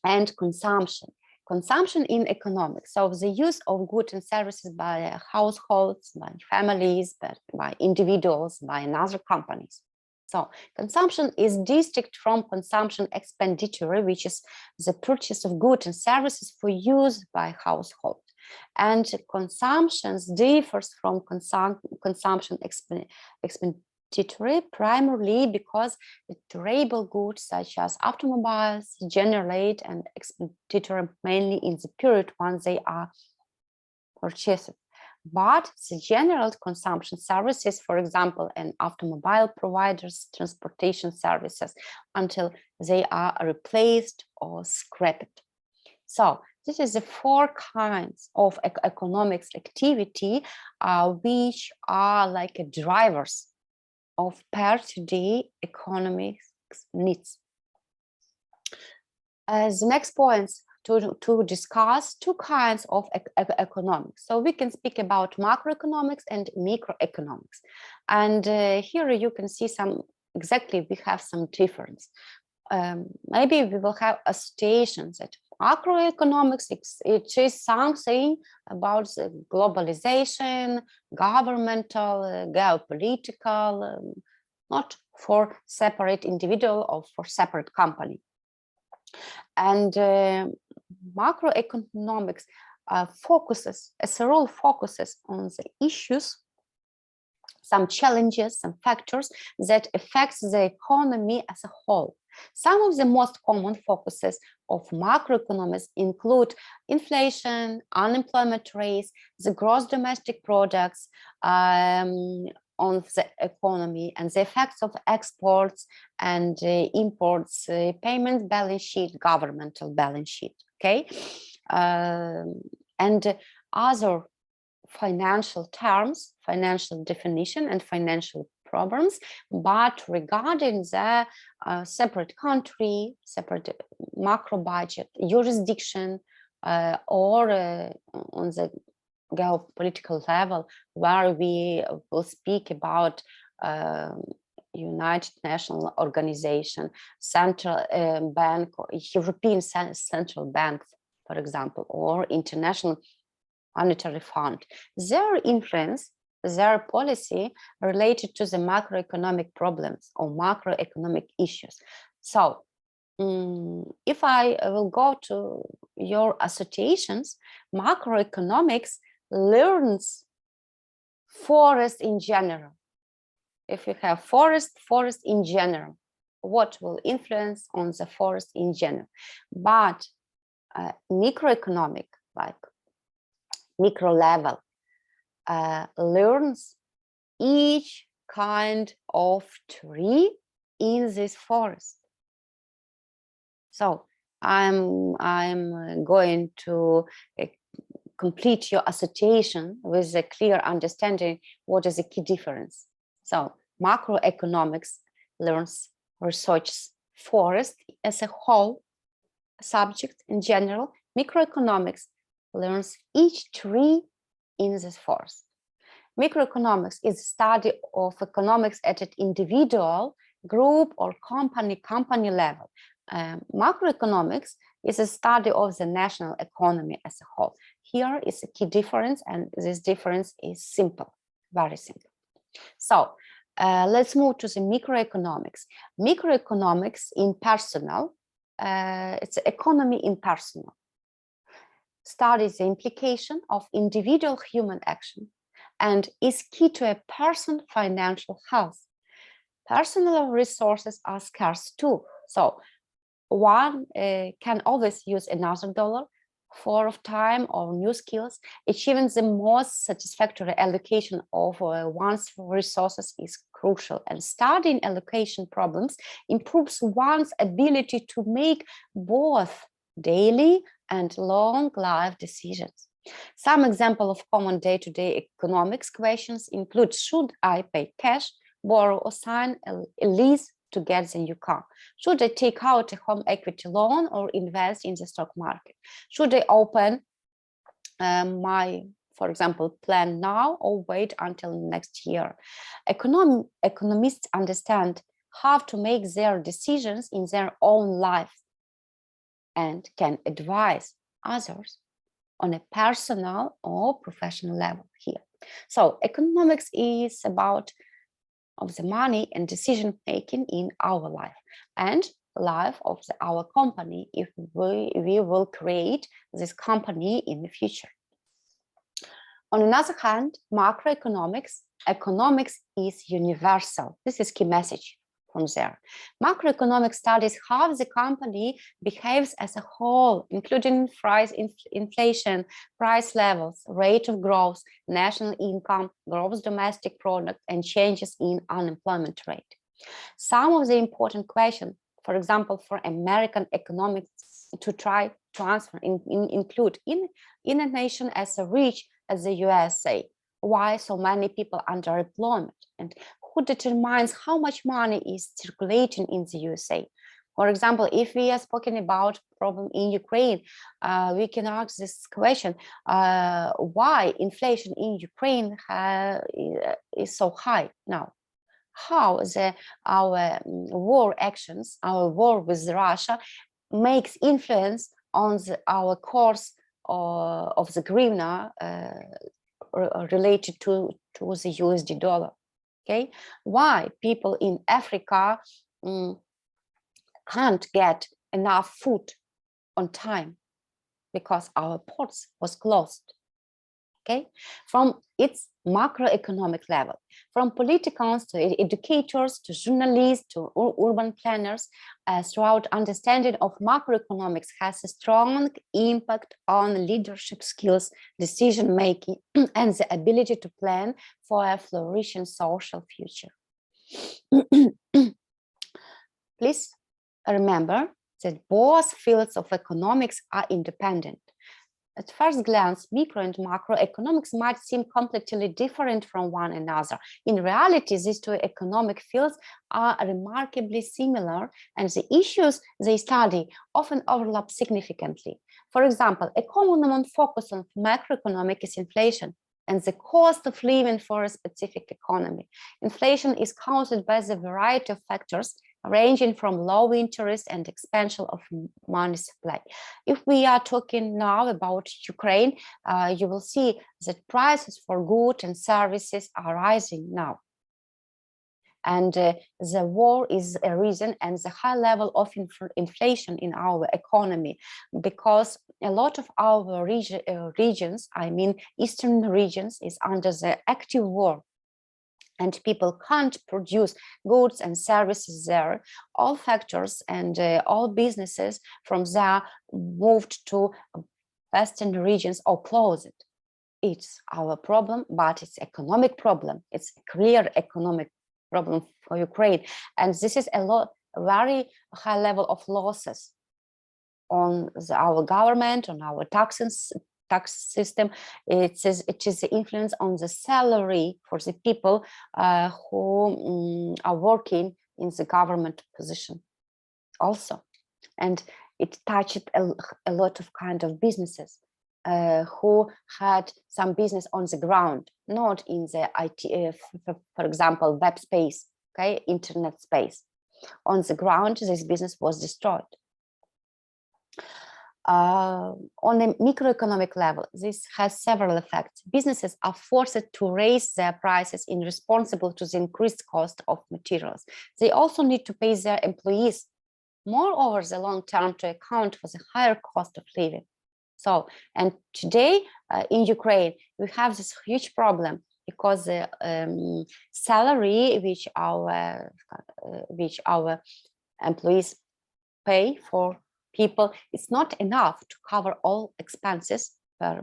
And consumption. Consumption in economics, so the use of goods and services by households, by families, by individuals, by other companies. So consumption is distinct from consumption expenditure, which is the purchase of goods and services for use by household. And consumption differs from consumption expenditure primarily because durable goods such as automobiles generate an expenditure mainly in the period when they are purchased. But the general consumption services, for example, an automobile providers transportation services until they are replaced or scrapped. So this is the 4 kinds of economics activity which are like drivers of per-day economics needs. As the next points to discuss 2 kinds of economics. So we can speak about macroeconomics and microeconomics. And here you can see we have some difference. Maybe we will have associations that macroeconomics, it is something about the globalization, governmental, geopolitical, not for separate individual or for separate company. And macroeconomics focuses on the issues, some challenges, some factors that affect the economy as a whole. Some of the most common focuses of macroeconomics include inflation, unemployment rates, the gross domestic products on the economy, and the effects of exports and imports, payment balance sheet, governmental balance sheet, okay? And other financial terms, financial definition, and financial problems, but regarding the separate country, separate macro budget, jurisdiction, or on the geopolitical level, where we will speak about United Nations Organization, Central Bank, European Central Bank, for example, or International Monetary Fund. Their influence, their policy related to the macroeconomic problems or macroeconomic issues. So if I will go to your associations, macroeconomics learns forest in general. If you have forest in general, what will influence on the forest in general? But microeconomic, like micro level, learns each kind of tree in this forest. So I'm going to complete your association with a clear understanding what is the key difference. So macroeconomics learns researches forest as a whole, subjects in general, microeconomics learns each tree in this forest. Microeconomics is the study of economics at an individual, group, or company level. Macroeconomics is a study of the national economy as a whole. Here is a key difference, and this difference is simple, very simple. So let's move to the microeconomics. Microeconomics in personal, it's economy in personal. Studies the implication of individual human action and is key to a person's financial health. Personal resources are scarce too, so one can always use another dollar for time or new skills. Achieving the most satisfactory allocation of one's resources is crucial, and studying allocation problems improves one's ability to make both daily and long life decisions. Some examples of common day-to-day economics questions include: should I pay cash, borrow, or sign a lease to get the new car? Should I take out a home equity loan or invest in the stock market? Should I open my, for example, plan now or wait until next year? Economists understand how to make their decisions in their own life and can advise others on a personal or professional level here. So economics is about of the money and decision making in our life and life of our company if we will create this company in the future. On another hand, macroeconomics, economics is universal. This is key message from there. Macroeconomic studies how the company behaves as a whole, including price inflation, price levels, rate of growth, national income, gross domestic product, and changes in unemployment rate. Some of the important questions, for example, for American economics to try to answer include in a nation as rich as the USA, why so many people under employment, and who determines how much money is circulating in the USA. For example, if we are speaking about problem in Ukraine, we can ask this question: why inflation in Ukraine is so high now? How our war actions, our war with Russia, makes influence on our course of the hryvnia related to the USD dollar? Okay, why people in Africa can't get enough food on time because our ports was closed? Okay, from its macroeconomic level, from politicians to educators to journalists to urban planners, throughout understanding of macroeconomics has a strong impact on leadership skills, decision making, and the ability to plan for a flourishing social future. Please remember that both fields of economics are independent. At first glance, micro and macroeconomics might seem completely different from one another. In reality, these two economic fields are remarkably similar, and the issues they study often overlap significantly. For example, a common focus on macroeconomic is inflation and the cost of living for a specific economy. Inflation is caused by the variety of factors ranging from low interest and expansion of money supply. If we are talking now about Ukraine, you will see that prices for goods and services are rising now. And the war is a reason, and the high level of inflation in our economy, because a lot of our regions, I mean eastern regions, is under the active war. And people can't produce goods and services there. All factors and all businesses from there moved to western regions or closed. It's our problem, but it's economic problem. It's a clear economic problem for Ukraine. And this is a very high level of losses on our government, on our tax system. It is the influence on the salary for the people who are working in the government position also. And it touched a lot of kind of businesses who had some business on the ground, not in the IT, for example, web space, okay, internet space. On the ground, this business was destroyed. On a microeconomic level, this has several effects. Businesses are forced to raise their prices in response to the increased cost of materials. They also need to pay their employees more over the long term to account for the higher cost of living. So, and today in Ukraine, we have this huge problem because the salary which our employees pay for people, it's not enough to cover all expenses per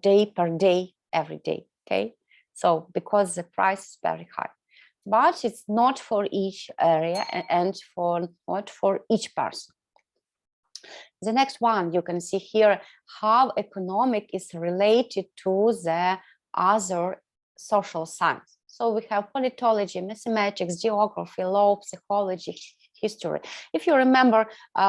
day, every day, okay? So, because the price is very high. But it's not for each area and not for each person. The next one, you can see here how economic is related to the other social science. So we have politology, mathematics, geography, law, psychology, history. If you remember,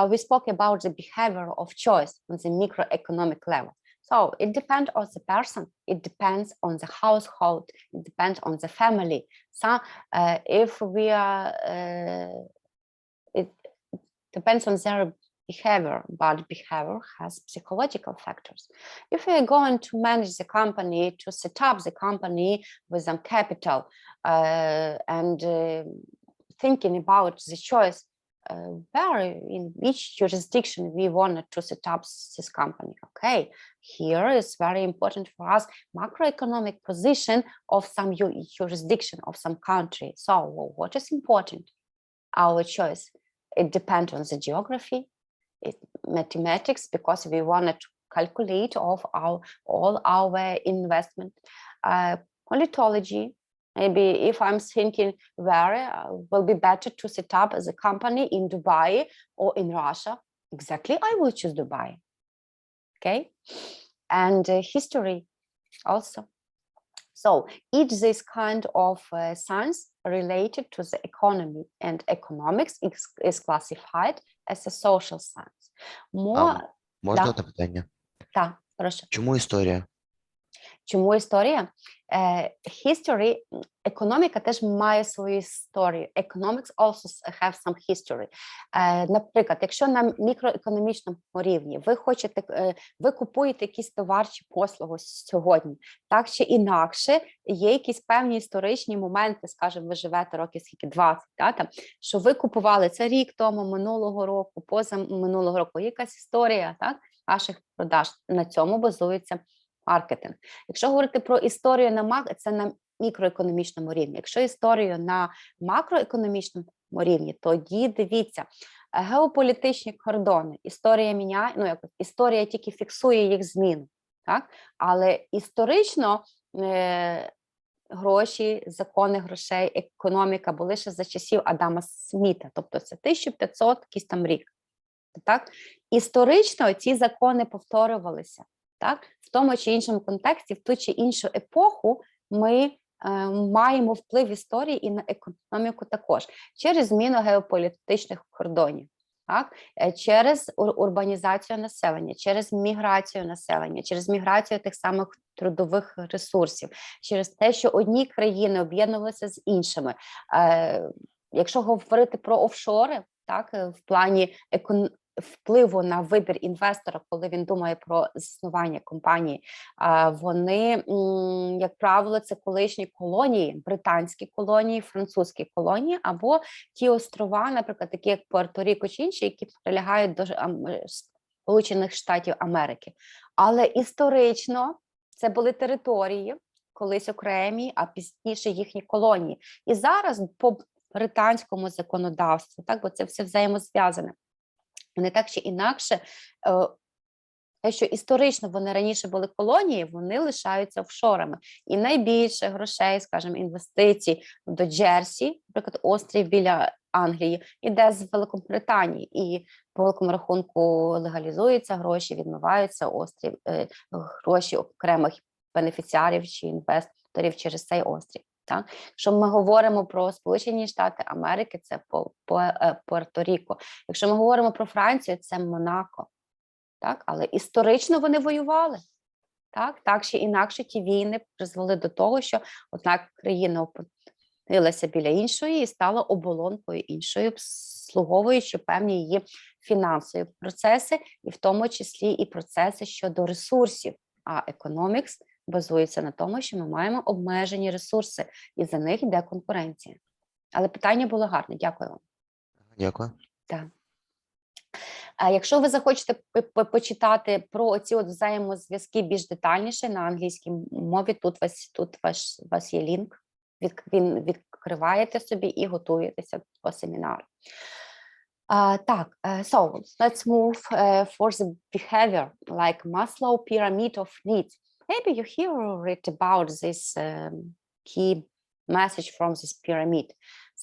we spoke about the behavior of choice on the microeconomic level. So it depends on the person, it depends on the household, it depends on the family. So if we are, it depends on their behavior, but behavior has psychological factors. If we are going to manage the company, to set up the company with some capital and thinking about the choice, where in which jurisdiction we wanted to set up this company. Okay, here is very important for us macroeconomic position of some jurisdiction of some country. So what is important? Our choice. It depends on the geography, mathematics, because we wanted to calculate all our investment, politology. Maybe if I'm thinking where will be better to set up as a company in Dubai or in Russia, exactly I will choose Dubai. Okay, and history also. So each this kind of science related to the economy and economics is classified as a social science. Можна одне питання? Так, прошу. Чому історія? Чому історія? History, економіка теж має свою історію. Economics also have some history. Наприклад, якщо на мікроекономічному рівні ви купуєте якісь товар чи послугу сьогодні, так чи інакше, є якісь певні історичні моменти, скажімо, ви живете років скільки, 20, там, що ви купували це рік тому, минулого року, позаминулого року, якась історія, так, ваших продаж. На цьому базується маркетинг. Якщо говорити про історію це на мікроекономічному рівні. Якщо історію на макроекономічному рівні, тоді дивіться, геополітичні кордони. Історія міняє, історія тільки фіксує їх зміну, так? Але історично гроші, закони грошей, економіка були ще за часів Адама Сміта, тобто це 1500 якийсь там рік. Так? Історично ці закони повторювалися. Так? В тому чи іншому контексті, в ту чи іншу епоху ми маємо вплив історії і на економіку також. Через зміну геополітичних кордонів, так? Через урбанізацію населення, через міграцію населення, через міграцію тих самих трудових ресурсів, через те, що одні країни об'єднувалися з іншими. Якщо говорити про офшори, так, в плані впливу на вибір інвестора, коли він думає про заснування компанії, вони, як правило, це колишні колонії, британські колонії, французькі колонії, або ті острова, наприклад, такі як Пуерто-Ріко чи інші, які прилягають до Сполучених Штатів Америки. Але історично це були території, колись окремі, а пізніше їхні колонії. І зараз по британському законодавству, так, бо це все взаємозв'язане, вони так чи інакше, те, що історично вони раніше були колонії, вони лишаються офшорами. І найбільше грошей, скажімо, інвестицій до Джерсі, наприклад, острів біля Англії, іде з Великобританії. І по великому рахунку легалізуються гроші, відмиваються гроші окремих бенефіціарів чи інвесторів через цей острів. Так? Якщо ми говоримо про Сполучені Штати Америки, це Пуерто-Ріко. Якщо ми говоримо про Францію, це Монако. Так? Але історично вони воювали. Так чи інакше ті війни призвели до того, що одна країна опинилася біля іншої і стала оболонкою іншої, обслуговуючи певні її фінансові процеси, і в тому числі і процеси щодо ресурсів. А економікс базується на тому, що ми маємо обмежені ресурси, і за них йде конкуренція. Але питання було гарне. Дякую вам. Дякую. Так. А якщо ви захочете почитати про ці взаємозв'язки більш детальніше на англійській мові, тут у вас є лінк, він відкриваєте собі і готуєтеся до семінару. So let's move for the behavior, like Maslow pyramid of needs. Maybe you read about this key message from this pyramid.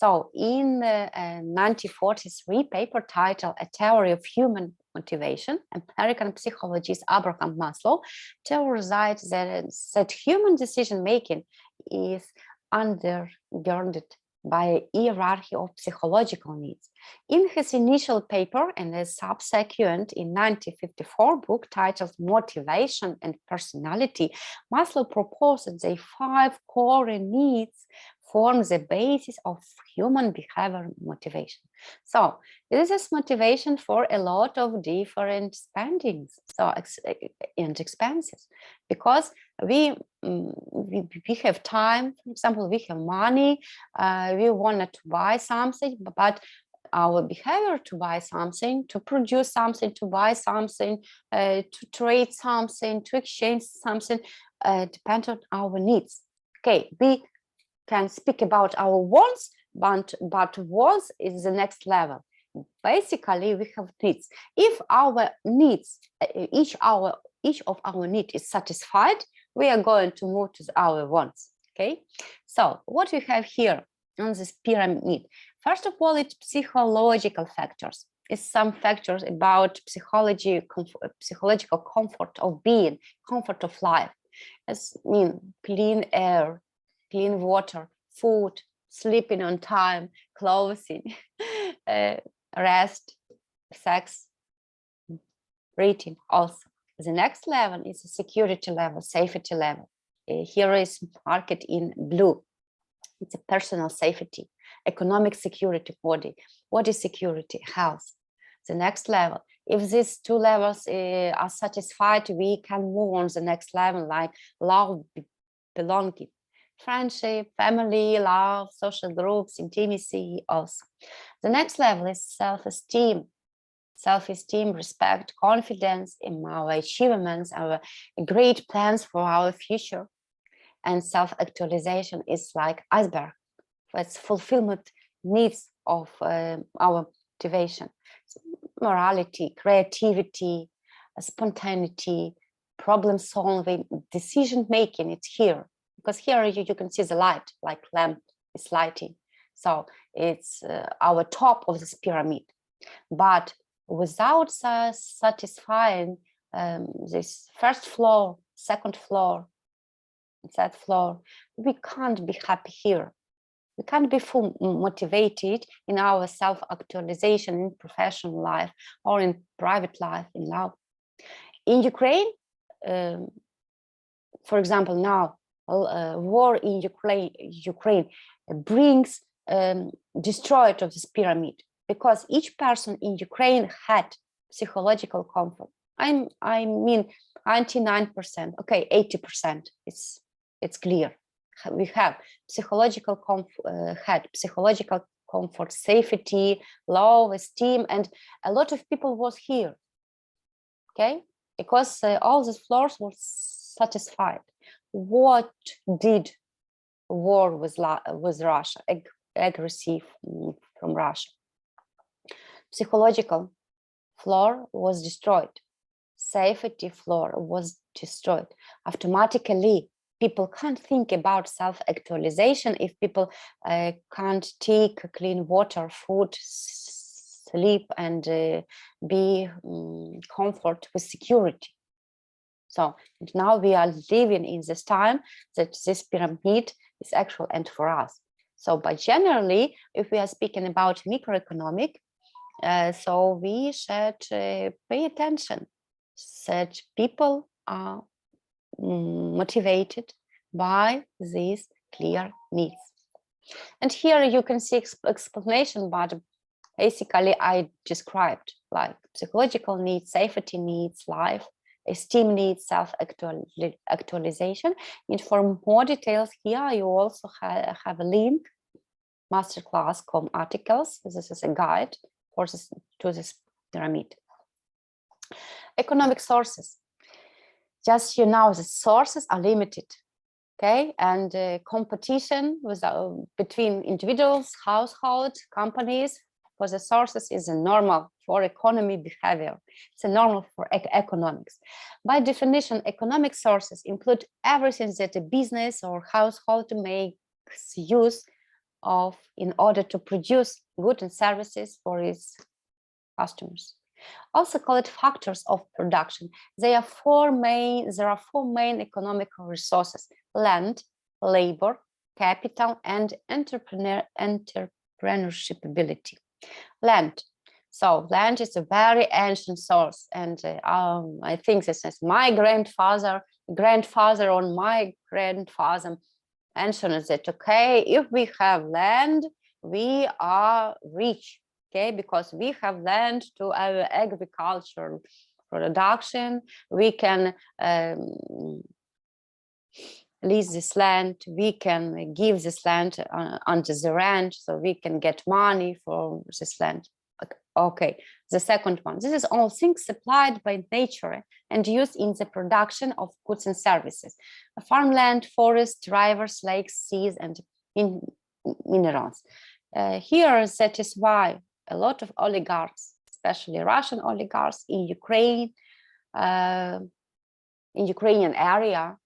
So in 1943 paper titled A Theory of Human Motivation, American psychologist Abraham Maslow theorized that human decision-making is undergirded by a hierarchy of psychological needs. In his initial paper and a subsequent in 1954 book titled Motivation and Personality, Maslow proposed that the 5 core needs form the basis of human behavior motivation. So this is motivation for a lot of different spendings and expenses, because we have time, for example, we have money, we wanted to buy something, but our behavior to buy something, to produce something, to buy something, to trade something, to exchange something, depends on our needs. Okay, we can speak about our wants, but wants is the next level. Basically, we have needs. If our needs, each of our needs is satisfied, we are going to move to our wants. Okay, so what we have here on this pyramid, first of all, it's psychological factors. It's some factors about psychological comfort of being, comfort of life. As clean air, clean water, food, sleeping on time, clothing, rest, sex, breathing also. The next level is the security level, safety level. Here is marked in blue. It's a personal safety, economic security body. What is security? Health. The next level. If these 2 levels are satisfied, we can move on the next level, like love, belonging, friendship, family, love, social groups, intimacy also. The next level is self-esteem. Self-esteem, respect, confidence in our achievements, our great plans for our future. And self-actualization is like iceberg. It's fulfillment needs of our motivation. Morality, creativity, spontaneity, problem solving, decision making, it's here. Because here you can see the light, like lamp is lighting. So it's our top of this pyramid. But without satisfying this first floor, second floor, third floor, we can't be happy here. We can't be full motivated in our self-actualization in professional life or in private life, in love. In Ukraine, for example, now, war in Ukraine brings destroyed of this pyramid, because each person in Ukraine had psychological comfort. I mean 99%, okay, 80%. It's clear. We have psychological comfort, safety, love, esteem, and a lot of people was here. Okay, because all these floors were satisfied. What did war with Russia, aggressive from Russia? Psychological floor was destroyed. Safety floor was destroyed. Automatically, people can't think about self-actualization if people can't take clean water, food, sleep, and be comfort with security. So now we are living in this time that this pyramid is actual and for us. So, but generally, if we are speaking about microeconomic, so we should pay attention that people are motivated by these clear needs. And here you can see explanation, but basically I described like psychological needs, safety needs, life, esteem needs, self-actualization. And for more details here, you also have a link, masterclass, articles. This is a guide for this, to this pyramid. Economic sources. Just the sources are limited, okay? And competition with, between individuals, households, companies for the sources is a normal for economy behavior. It's a normal for economics. By definition, economic sources include everything that a business or household makes use of in order to produce goods and services for its customers. Also call it factors of production. There are four main economical resources: land, labor, capital, and entrepreneurship ability. Land. So land is a very ancient source, and I think this is my grandfather on my grandfather mentioned that, okay, if we have land, we are rich. Okay, because we have land to our agricultural production, we can lease this land, we can give this land under the rent, so we can get money for this land. Okay, the second one, this is all things supplied by nature and used in the production of goods and services. Farmland, forests, rivers, lakes, seas, and minerals. Here, that is why a lot of oligarchs, especially Russian oligarchs in Ukraine, in Ukrainian area,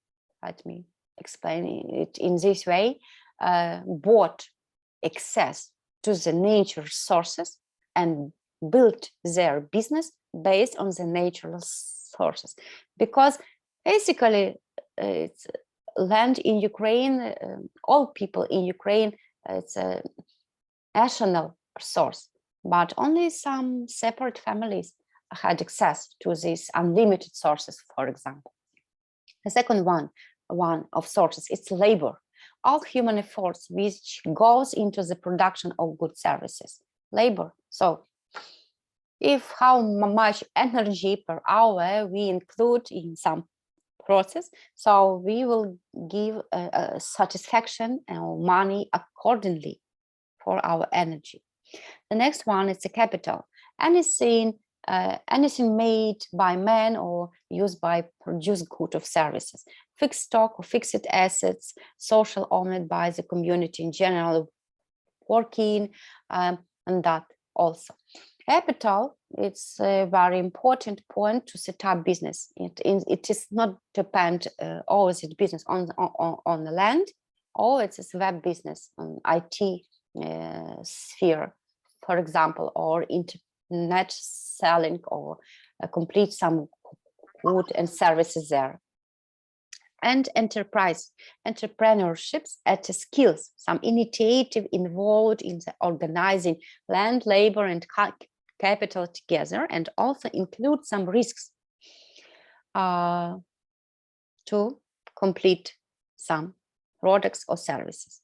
let me explain it in this way, bought access to the nature sources and built their business based on the natural sources. Because basically it's land in Ukraine, all people in Ukraine, it's a national source. But only some separate families had access to these unlimited sources, for example. The second one of sources, it's labor. All human efforts which goes into the production of good services. Labor. So if how much energy per hour we include in some process, so we will give satisfaction and money accordingly for our energy. The next one is the capital. Anything made by man or used by produced goods or services. Fixed stock or fixed assets, social owned by the community in general, working, and that also. Capital, it's a very important point to set up business. It is not depend always it business on the land, or it's a web business on IT sphere, for example, or internet selling, or complete some good and services there. And entrepreneurships at skills, some initiative involved in the organizing land, labor, and capital together, and also include some risks to complete some products or services.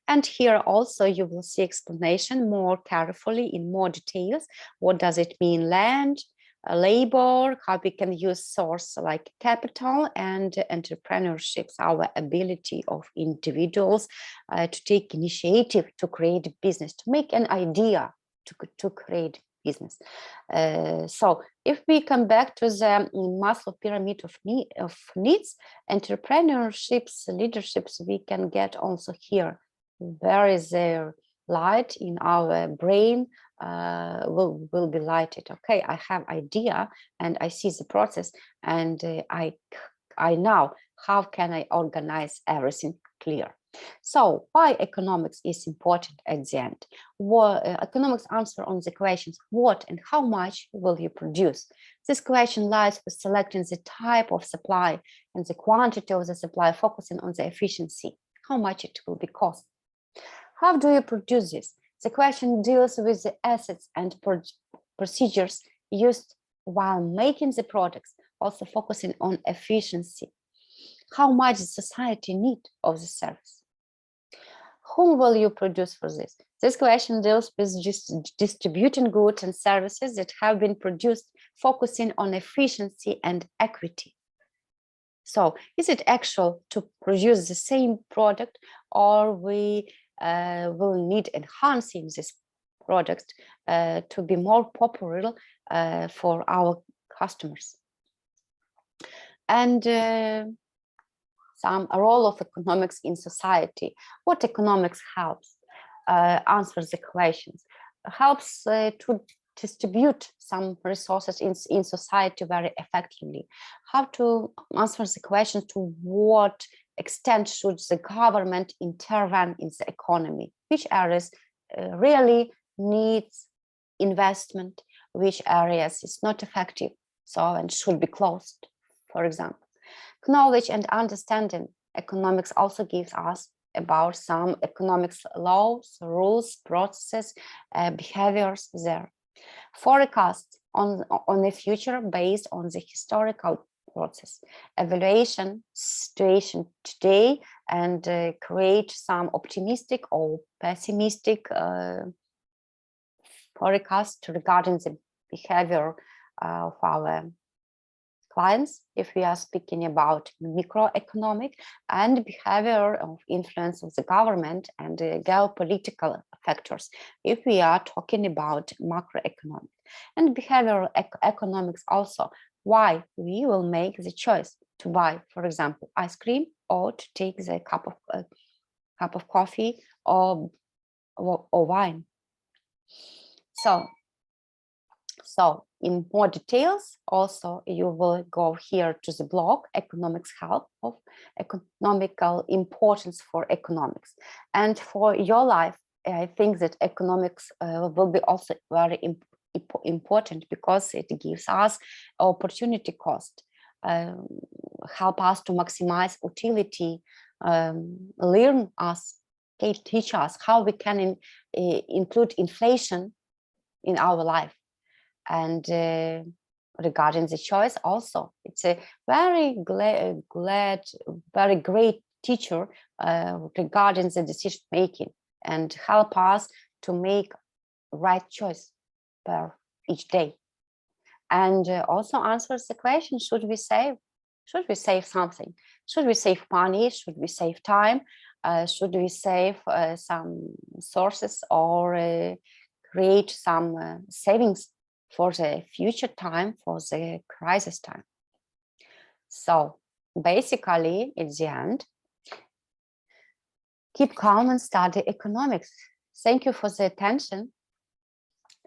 And here also you will see explanation more carefully in more details. What does it mean, land, labor, how we can use source like capital, and entrepreneurships, our ability of individuals to take initiative to create a business, to make an idea to create business. So if we come back to the Maslow pyramid of needs, entrepreneurships, leaderships, we can get also here. Where is their light in our brain will be lighted. Okay, I have idea and I see the process, and I know how can I organize everything clear. So, why economics is important at the end? Economics answer on the questions, what and how much will you produce? This question lies with selecting the type of supply and the quantity of the supply, focusing on the efficiency, how much it will be cost. How do you produce this? The question deals with the assets and procedures used while making the products, also focusing on efficiency. How much the society need of the service? Whom will you produce for this? This question deals with distributing goods and services that have been produced, focusing on efficiency and equity. So, is it actual to produce the same product, or we will need enhancing this product to be more popular for our customers? And some role of economics in society. What economics helps? Answers the questions. Helps to distribute some resources in society very effectively. How to answer the question to what extent should the government intervene in the economy? Which areas really needs investment? Which areas is not effective, so and should be closed, for example? Knowledge and understanding economics also gives us about some economics laws, rules, processes, behaviors there. Forecasts on the future based on the historical process. Evaluation situation today and create some optimistic or pessimistic forecast regarding the behavior of our clients, if we are speaking about microeconomic, and behavior of influence of the government and geopolitical factors, if we are talking about macroeconomic. And behavioral economics also, why we will make the choice to buy, for example, ice cream, or to take the cup of coffee or wine. So in more details, also you will go here to the blog, Economics Help of Economical Importance for Economics. And for your life, I think that economics will be also very important because it gives us opportunity cost, help us to maximize utility, learn us, teach us how we can include inflation in our life. And regarding the choice also, it's a very very great teacher regarding the decision making and help us to make right choice per each day. And also answers the question, should we save something? Should we save money? Should we save time? Should we save some sources or create some savings for the future time, for the crisis time? So basically, at the end, keep calm and study economics. Thank you for the attention.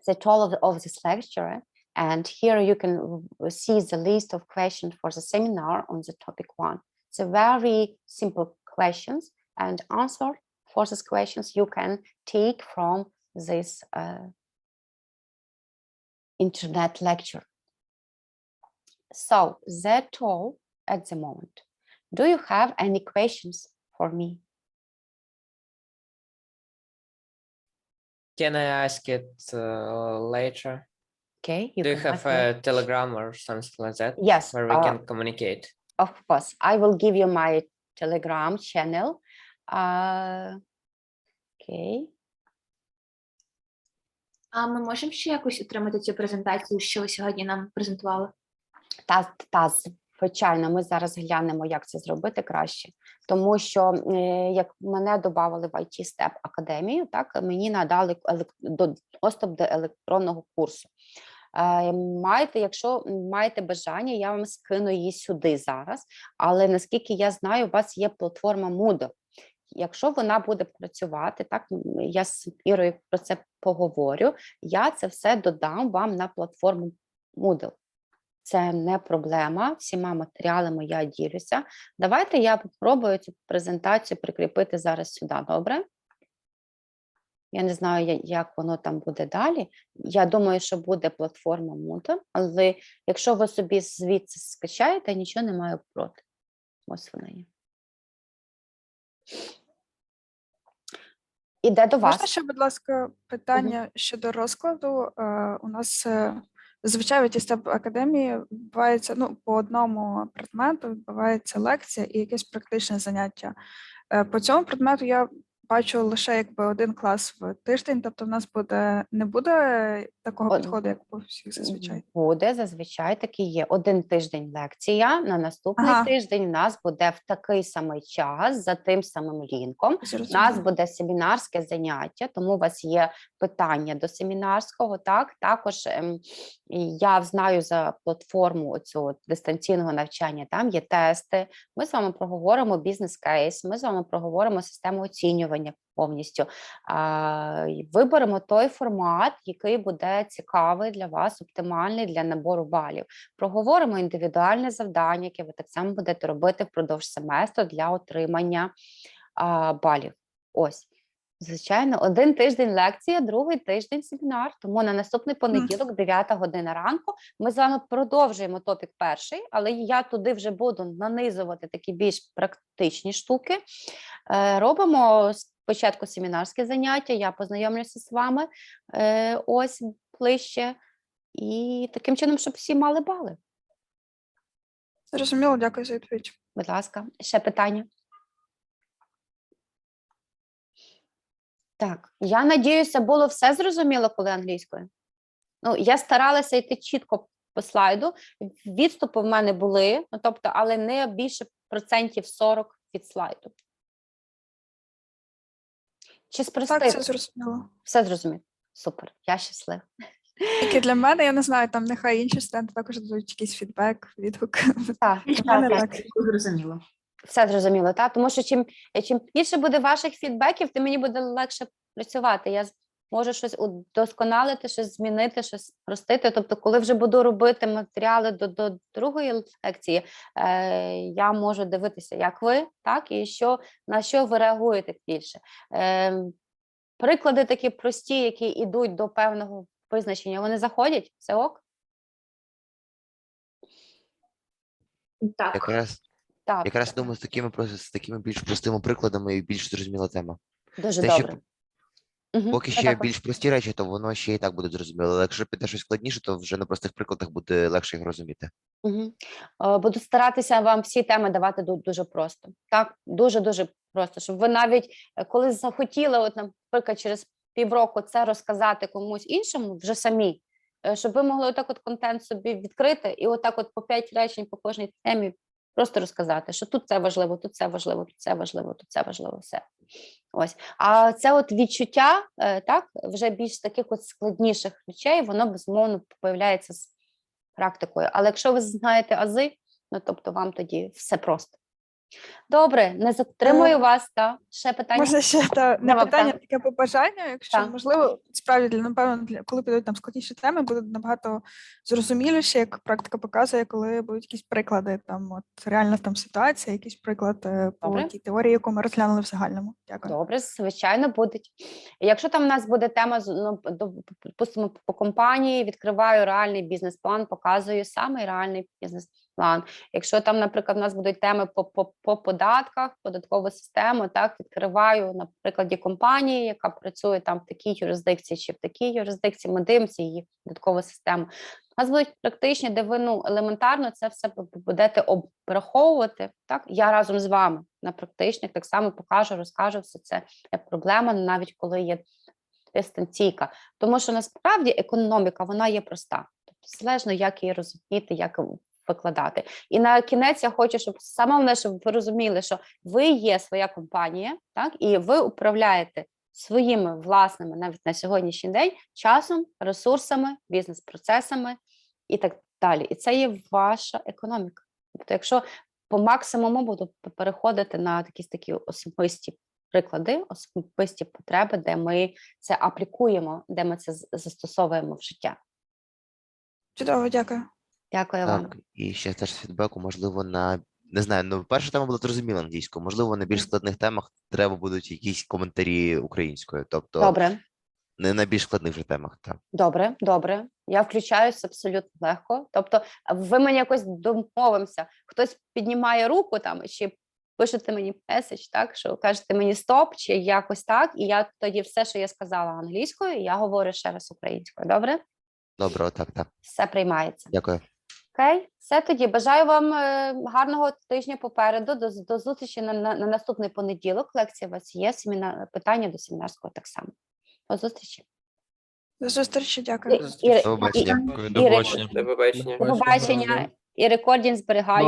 That's all of this lecture. And here you can see the list of questions for the seminar on the topic 1. It's a very simple questions, and answer for these questions you can take from this internet lecture. So that's all at the moment. Do you have any questions for me? Can I ask it later? Okay. Do you have a Telegram or something like that? Yes. Where we can communicate? Of course. I will give you my Telegram channel. Okay. А ми можемо ще якось отримати цю презентацію, що ви сьогодні нам презентували? Та, звичайно, ми зараз глянемо, як це зробити краще. Тому що, як мене додали в IT Step Академію, так, мені надали доступ до електронного курсу. Якщо маєте бажання, я вам скину її сюди зараз, але наскільки я знаю, у вас є платформа Moodle. Якщо вона буде працювати, так, я з Ірою про це поговорю, я це все додам вам на платформу Moodle. це не проблема. Всіма матеріалами я ділюся. Давайте я попробую цю презентацію прикріпити зараз сюди, добре? Я не знаю, як воно там буде далі. Я думаю, що буде платформа Moodle, але якщо ви собі звідси скачаєте, нічого не маю проти. Ось вона є. Іде до вас. Можна ще, будь ласка, питання щодо розкладу? У нас зазвичай в степ академії відбувається, по одному предмету відбувається лекція і якесь практичне заняття. По цьому предмету я бачу лише один клас в тиждень, тобто в нас не буде такого підходу, як у всіх зазвичай. Буде, зазвичай таки є. Один тиждень лекція, на наступний тиждень в нас буде в такий самий час, за тим самим лінком. У нас буде семінарське заняття, тому у вас є питання до семінарського. Також я знаю за платформу цього дистанційного навчання, там є тести, ми з вами проговоримо бізнес-кейс, ми з вами проговоримо систему оцінювання повністю. Виберемо той формат, який буде цікавий для вас, оптимальний для набору балів. Проговоримо індивідуальне завдання, яке ви так само будете робити впродовж семестру для отримання балів. Ось. Звичайно, один тиждень лекція, другий тиждень семінар, тому на наступний понеділок, 9 година ранку, ми з вами продовжуємо топік перший, але я туди вже буду нанизувати такі більш практичні штуки. Робимо спочатку семінарське заняття, я познайомлюся з вами ось ближче, і таким чином, щоб всі мали бали. Зрозуміло, дякую за відповідь. Будь ласка, ще питання? Так, я надіюся, було все зрозуміло, коли англійською. Я старалася йти чітко по слайду. Відступи в мене були, але не більше процентів 40 від слайду. Чи спростити? Так, це зрозуміло. Все зрозуміло. Супер, я щаслива. Тільки для мене, я не знаю, там нехай інші студенти також дадуть якийсь фідбек, відгук. Так, Зрозуміло. все зрозуміло, так? Тому що чим більше буде ваших фідбеків, тим мені буде легше працювати. Я можу щось удосконалити, щось змінити, щось спростити. Тобто, коли вже буду робити матеріали до другої лекції, я можу дивитися, як ви, так, і на що ви реагуєте більше. Приклади такі прості, які йдуть до певного визначення, вони заходять? Це ок? Так. Якраз думаю, з такими більш простими прикладами і більш зрозуміла тема. Дуже Те, добре. Поки ще більш прості речі, то воно ще і так буде зрозуміло. Але якщо піде щось складніше, то вже на простих прикладах буде легше їх розуміти. Буду старатися вам всі теми давати дуже просто. Так, дуже-дуже просто, щоб ви навіть, коли захотіли, наприклад, через півроку це розказати комусь іншому, вже самі, щоб ви могли контент собі відкрити і по 5 речень по кожній темі просто розказати, що тут це важливо, тут це важливо, тут це важливо, тут це важливо, все. Ось. А це відчуття, вже більш таких складніших речей, воно, безумовно, появляється з практикою. Але якщо ви знаєте ази, тобто вам тоді все просто. Добре, не затримую вас, ще питання? Можна ще не питання, таке побажання, якщо можливо, справді, напевно, коли підуть там складніші теми, буде набагато зрозуміліше, як практика показує, коли будуть якісь приклади, реальна ситуація, якийсь приклад по тій теорії, яку ми розглянули в загальному. Дякую. Добре, звичайно, будуть. Якщо там у нас буде тема, допустимо, по компанії, відкриваю реальний бізнес-план, показую самий реальний бізнес-план. Якщо там, наприклад, у нас будуть теми по податках, податкову систему, відкриваю на прикладі компанії, яка працює там в такій юрисдикції чи в такій юрисдикції, ми дивимося її податкову систему. У нас будуть практичні, де ви елементарно це все будете обраховувати. Так? Я разом з вами на практичних так само покажу, розкажу все це. Проблема навіть коли є дистанційка. Тому що насправді економіка, вона є проста. Тобто залежно, як її розуміти, як викладати. І на кінець я хочу, щоб саме головне, щоб ви розуміли, що ви є своя компанія, так, і ви управляєте своїми власними, навіть на сьогоднішній день, часом, ресурсами, бізнес-процесами і так далі. І це є ваша економіка. Тобто, якщо по максимуму буду переходити на якісь такі особисті приклади, особисті потреби, де ми це аплікуємо, де ми це застосовуємо в життя. Чудово, дякую. Дякую вам. Так, і ще теж з фідбеку, можливо, не знаю, ну перша тема була зрозуміла англійською, можливо, на більш складних темах треба будуть якісь коментарі українською, тобто Добре. не на більш складних вже темах. Так. Добре, добре. Я включаюсь абсолютно легко. Тобто, ви мені якось домовимося. Хтось піднімає руку там, чи пишете мені меседж, так, що кажете мені стоп, чи якось так, і я тоді все, що я сказала англійською, я говорю ще раз українською. Добре? Добре, отак, так. Все приймається. Дякую. Окей, все тоді. Бажаю вам гарного тижня попереду. До зустрічі на наступний понеділок. Лекція у вас є, питання до семінарського так само. До зустрічі. До зустрічі, дякую. До побачення. До побачення. До побачення. І рекордінг зберігаю.